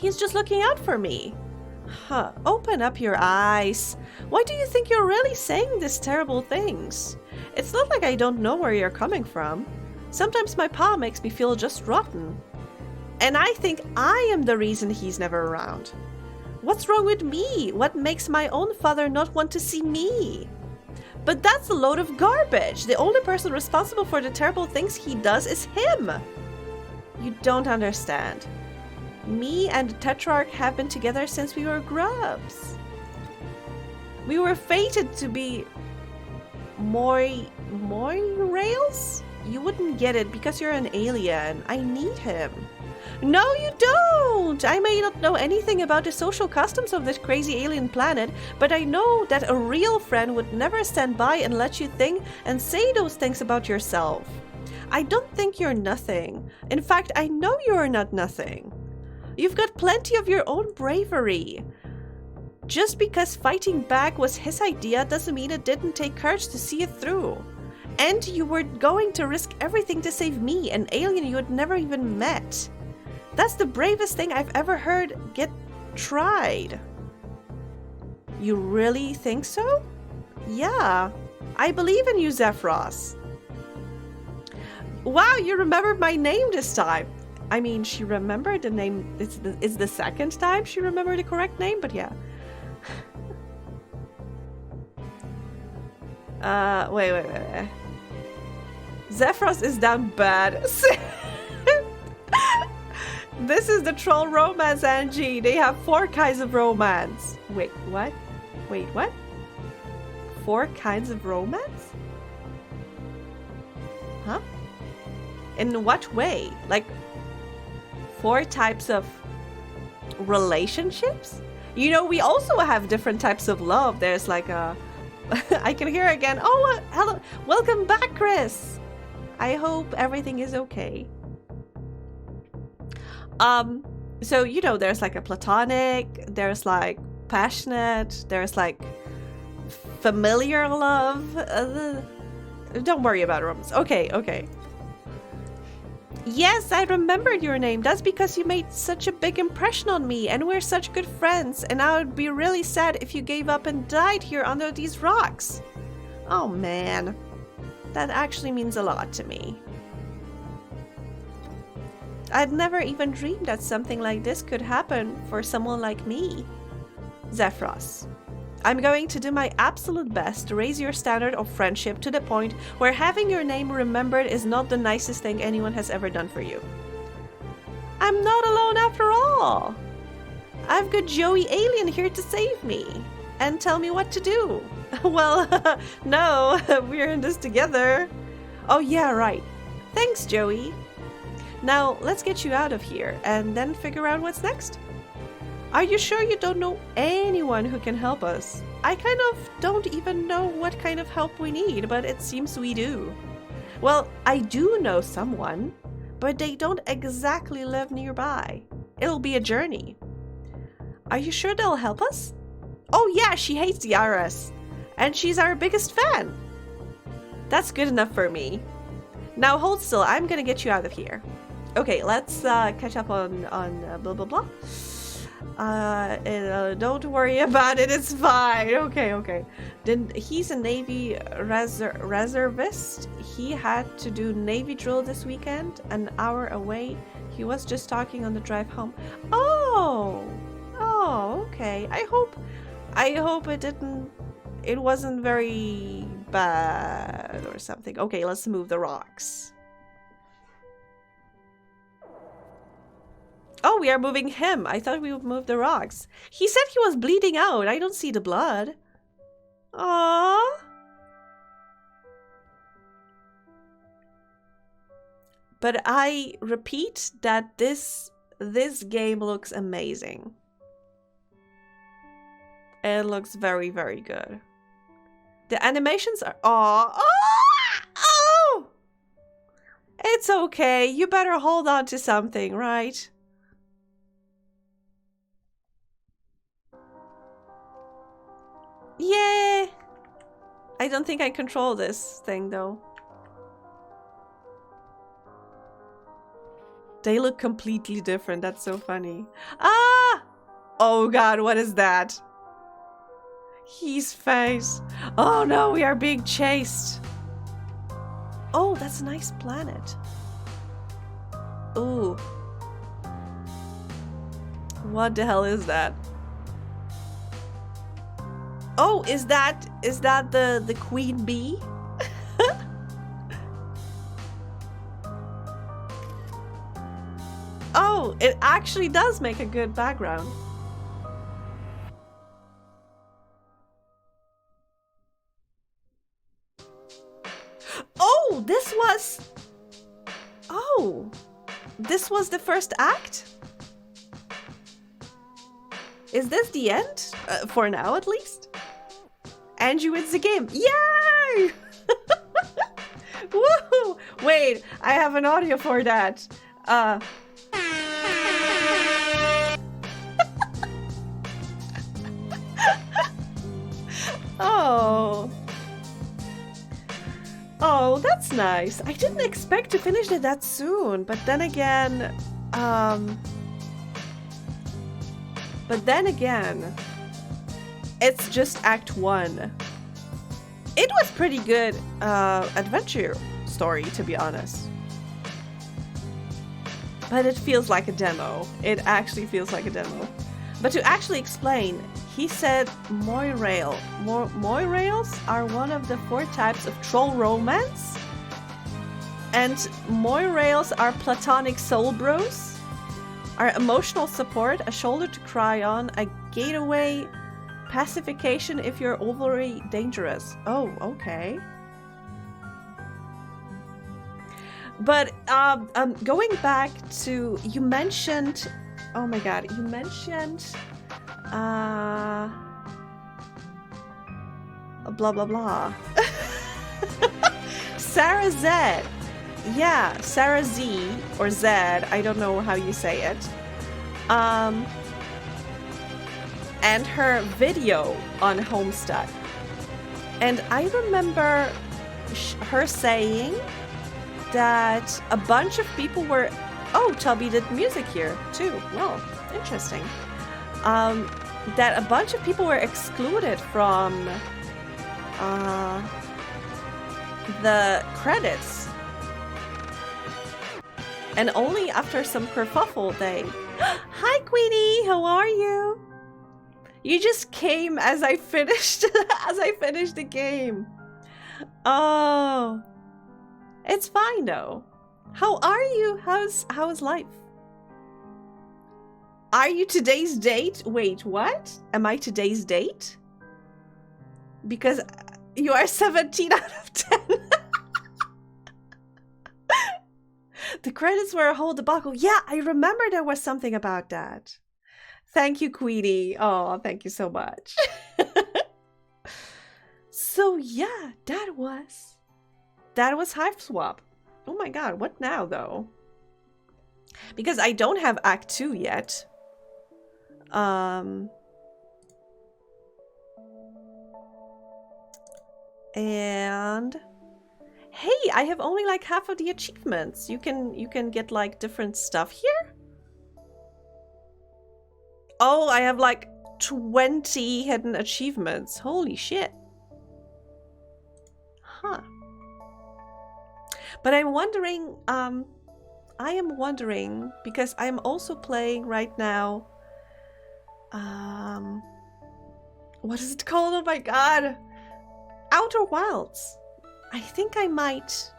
He's just looking out for me. Huh, open up your eyes. Why do you think you're really saying these terrible things? It's not like I don't know where you're coming from. Sometimes my pa makes me feel just rotten. And I think I am the reason he's never around. What's wrong with me? What makes my own father not want to see me? But that's a load of garbage. The only person responsible for the terrible things he does is him. You don't understand. Me and the Tetrarch have been together since we were grubs. We were fated to be rails? You wouldn't get it because you're an alien. I need him. No, you don't! I may not know anything about the social customs of this crazy alien planet, but I know that a real friend would never stand by and let you think and say those things about yourself. I don't think you're nothing. In fact, I know you're not nothing. You've got plenty of your own bravery. Just because fighting back was his idea doesn't mean it didn't take courage to see it through. And you were going to risk everything to save me, an alien you had never even met. That's the bravest thing I've ever heard get tried. You really think so? Yeah, I believe in you, Zephyros. Wow, you remembered my name this time. I mean, she remembered the name. It's the second time she remembered the correct name, but yeah. Wait. Zephyros is down bad. This is the troll romance, Angie. They have 4 kinds of romance. Wait, what? 4 kinds of romance? Huh? In what way? Like 4 types of relationships? You know, we also have different types of love. There's like a... I can hear again. Oh, hello. Welcome back, Chris. I hope everything is okay. So, you know, there's like a platonic, there's like passionate, there's like familiar love. Don't worry about romance. Okay. Yes, I remembered your name. That's because you made such a big impression on me and we're such good friends. And I would be really sad if you gave up and died here under these rocks. Oh man, that actually means a lot to me. I'd never even dreamed that something like this could happen for someone like me. Zephyros, I'm going to do my absolute best to raise your standard of friendship to the point where having your name remembered is not the nicest thing anyone has ever done for you. I'm not alone after all. I've got Joey Alien here to save me and tell me what to do. Well, no, we're in this together. Oh yeah, right. Thanks, Joey. Now, let's get you out of here and then figure out what's next. Are you sure you don't know anyone who can help us? I kind of don't even know what kind of help we need, but it seems we do. Well, I do know someone, but they don't exactly live nearby. It'll be a journey. Are you sure they'll help us? Oh yeah, she hates the IRS, and she's our biggest fan. That's good enough for me. Now hold still, I'm gonna get you out of here. Okay, let's catch up on blah blah blah. Don't worry about it, it's fine. Okay. Then he's a Navy reservist. He had to do Navy drill this weekend, an hour away. He was just talking on the drive home. Oh, okay. I hope it wasn't very bad or something. Okay, let's move the rocks. Oh, we are moving him. I thought we would move the rocks. He said he was bleeding out. I don't see the blood. Aww. But I repeat that this game looks amazing. It looks very, very good. The animations are... Oh! It's okay. You better hold on to something, right? Yeah. I don't think I control this thing though. They look completely different. That's so funny. Ah! Oh god, what is that? His face. Oh no, we are being chased. Oh, that's a nice planet. Ooh. What the hell is that? Oh, is that the queen bee? Oh, it actually does make a good background. Oh, this was the first act? Is this the end? For now, at least? Andrew wins the game. Yay! Woohoo! Wait, I have an audio for that. Oh. Oh, that's nice. I didn't expect to finish it that soon, but then again, it's just Act 1. It was pretty good adventure story, to be honest. But it feels like a demo. It actually feels like a demo. But to actually explain, he said moirails are one of the 4 types of troll romance. And moirails are platonic soul bros, are emotional support, a shoulder to cry on, a gateway pacification if you're overly dangerous. Oh, okay. But going back to, you mentioned, oh my god, you mentioned blah blah blah. Sarah Z. Yeah, Sarah Z or Z, I don't know how you say it. And her video on Homestead. And I remember her saying that a bunch of people were... Oh, Tubby did music here too. Well, interesting. That a bunch of people were excluded from the credits. And only after some kerfuffle they... Hi, Queenie! How are you? You just came as I finished the game. Oh. It's fine though. How are you? How's life? Are you today's date? Wait, what? Am I today's date? Because you are 17 out of 10. The credits were a whole debacle. Yeah, I remember there was something about that. Thank you, Queenie. Oh, thank you so much. So yeah, that was Hiveswap. Oh my god, what now though? Because I don't have Act 2 yet. And hey, I have only like half of the achievements. You can get like different stuff here. Oh, I have like 20 hidden achievements. Holy shit. Huh. But I'm wondering, I am wondering, because I'm also playing right now, what is it called? Oh my god! Outer Wilds. I think I might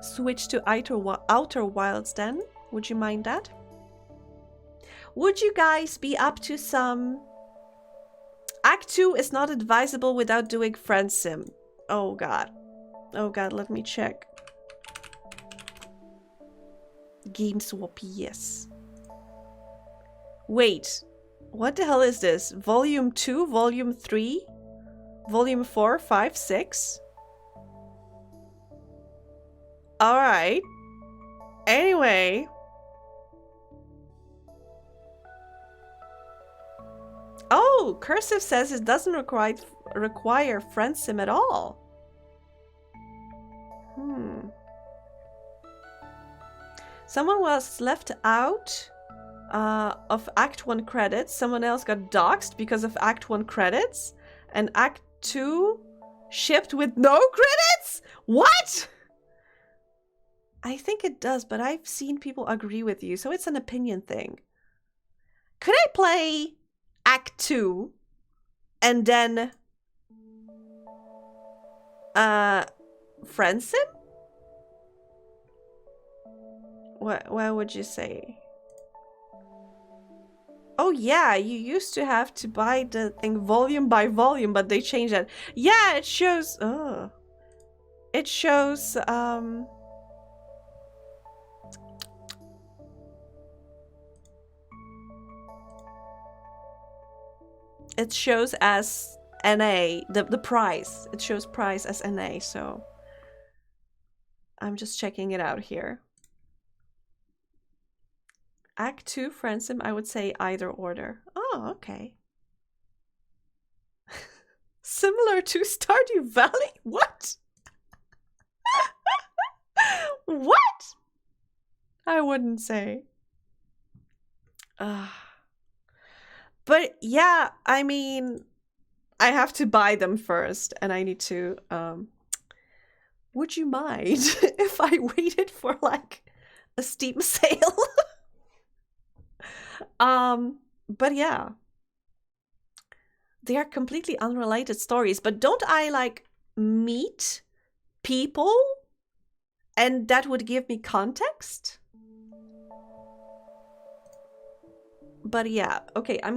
switch to Outer Wilds then. Would you mind that? Would you guys be up to some... Act 2 is not advisable without doing friend sim. Oh god. Oh god, let me check. Gameswap, yes. Wait. What the hell is this? Volume 2? Volume 3? Volume 4, 5, 6? Alright. Anyway. Oh, Cursive says it doesn't require friend sim at all. Someone was left out of Act 1 credits. Someone else got doxxed because of Act 1 credits. And Act 2 shipped with no credits? What? I think it does, but I've seen people agree with you, so it's an opinion thing. Could I play Act 2 and then friend sim? What would you say? Oh yeah, you used to have to buy the thing volume by volume, but they changed that. Yeah, it shows it shows it shows as NA, the price. It shows price as NA, so I'm just checking it out here. Act 2 friend sim, I would say either order. Oh, okay. Similar to Stardew Valley? What? What? I wouldn't say. But yeah, I mean, I have to buy them first, and I need to, would you mind if I waited for like a Steam sale? But yeah. They are completely unrelated stories, but don't I like meet people and that would give me context? But yeah, okay, I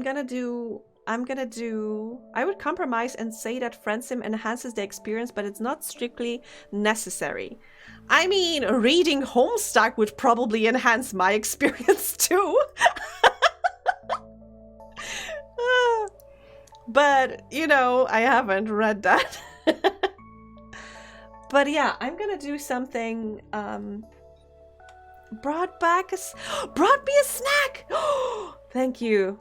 would compromise and say that friendsim enhances the experience, but it's not strictly necessary. I mean, reading Homestuck would probably enhance my experience too. But, you know, I haven't read that. But yeah, I'm gonna do something, brought me a snack! Thank you.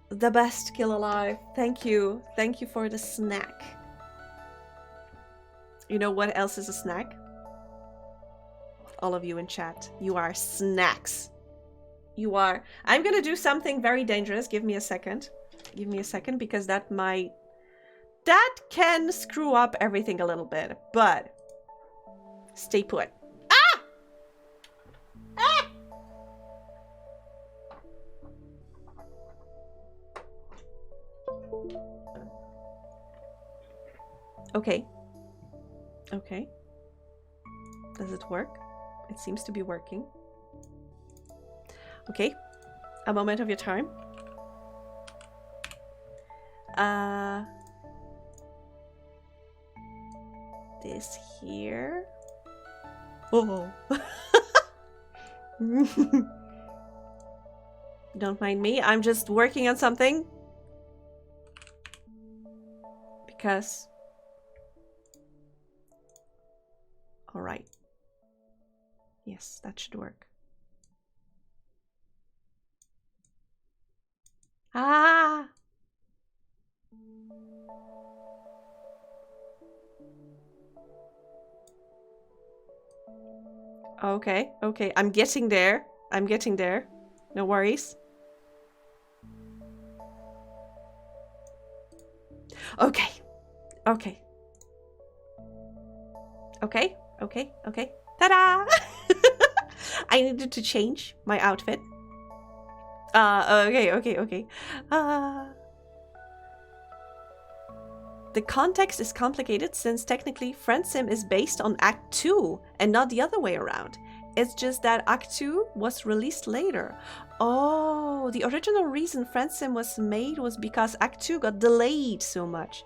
The best kill alive. Thank you. Thank you for the snack. You know what else is a snack? All of you in chat. You are snacks. You are. I'm gonna do something very dangerous. Give me a second. Give me a second, because that can screw up everything a little bit, but stay put. Ah! Ah! Okay. Okay. Does it work? It seems to be working. Okay, a moment of your time. This here. Oh. Don't mind me, I'm just working on something. Because... Alright. Yes, that should work. Ah! Okay, okay. I'm getting there. I'm getting there. No worries. Okay. Okay. Okay. Okay. Okay. Ta-da! I needed to change my outfit. Okay. The context is complicated since technically friendsim is based on Act 2 and not the other way around. It's just that Act 2 was released later. Oh, the original reason friendsim was made was because Act 2 got delayed so much.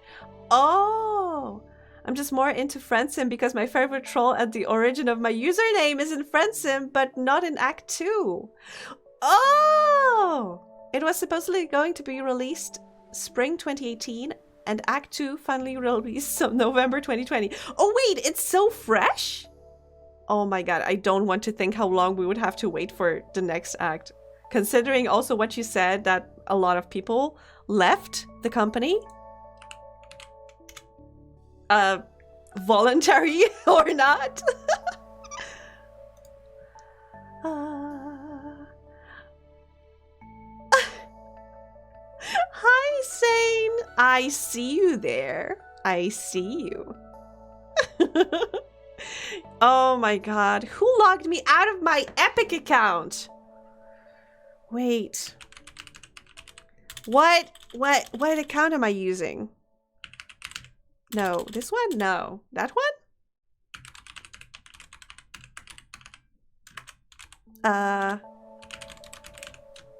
Oh, I'm just more into friendsim because my favorite troll at the origin of my username is in friendsim, but not in Act 2. Oh! It was supposedly going to be released spring 2018, and Act 2 finally released November 2020. Oh wait, it's so fresh? Oh my god, I don't want to think how long we would have to wait for the next act. Considering also what you said, that a lot of people left the company. Voluntary or not. I see you there. I see you. Oh my god. Who logged me out of my Epic account? Wait. What account am I using? No, this one? No. That one?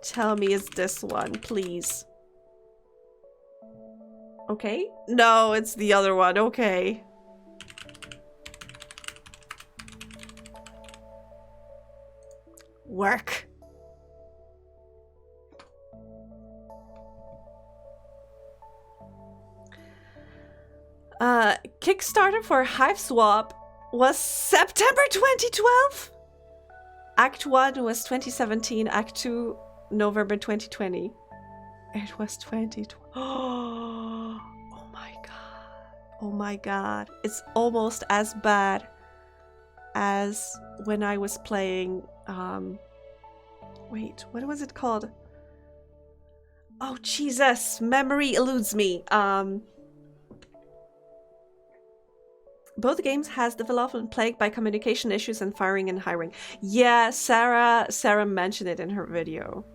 Tell me it's this one, please. Okay. No, it's the other one. Okay. Work. Kickstarter for Hiveswap was September 2012. Act 1 was 2017. Act 2, November 2020. It was 2012. Oh my god. Oh my god. It's almost as bad as when I was playing, wait, what was it called? Oh, Jesus. Memory eludes me. Both games has development plagued by communication issues and firing and hiring. Yeah, Sarah mentioned it in her video.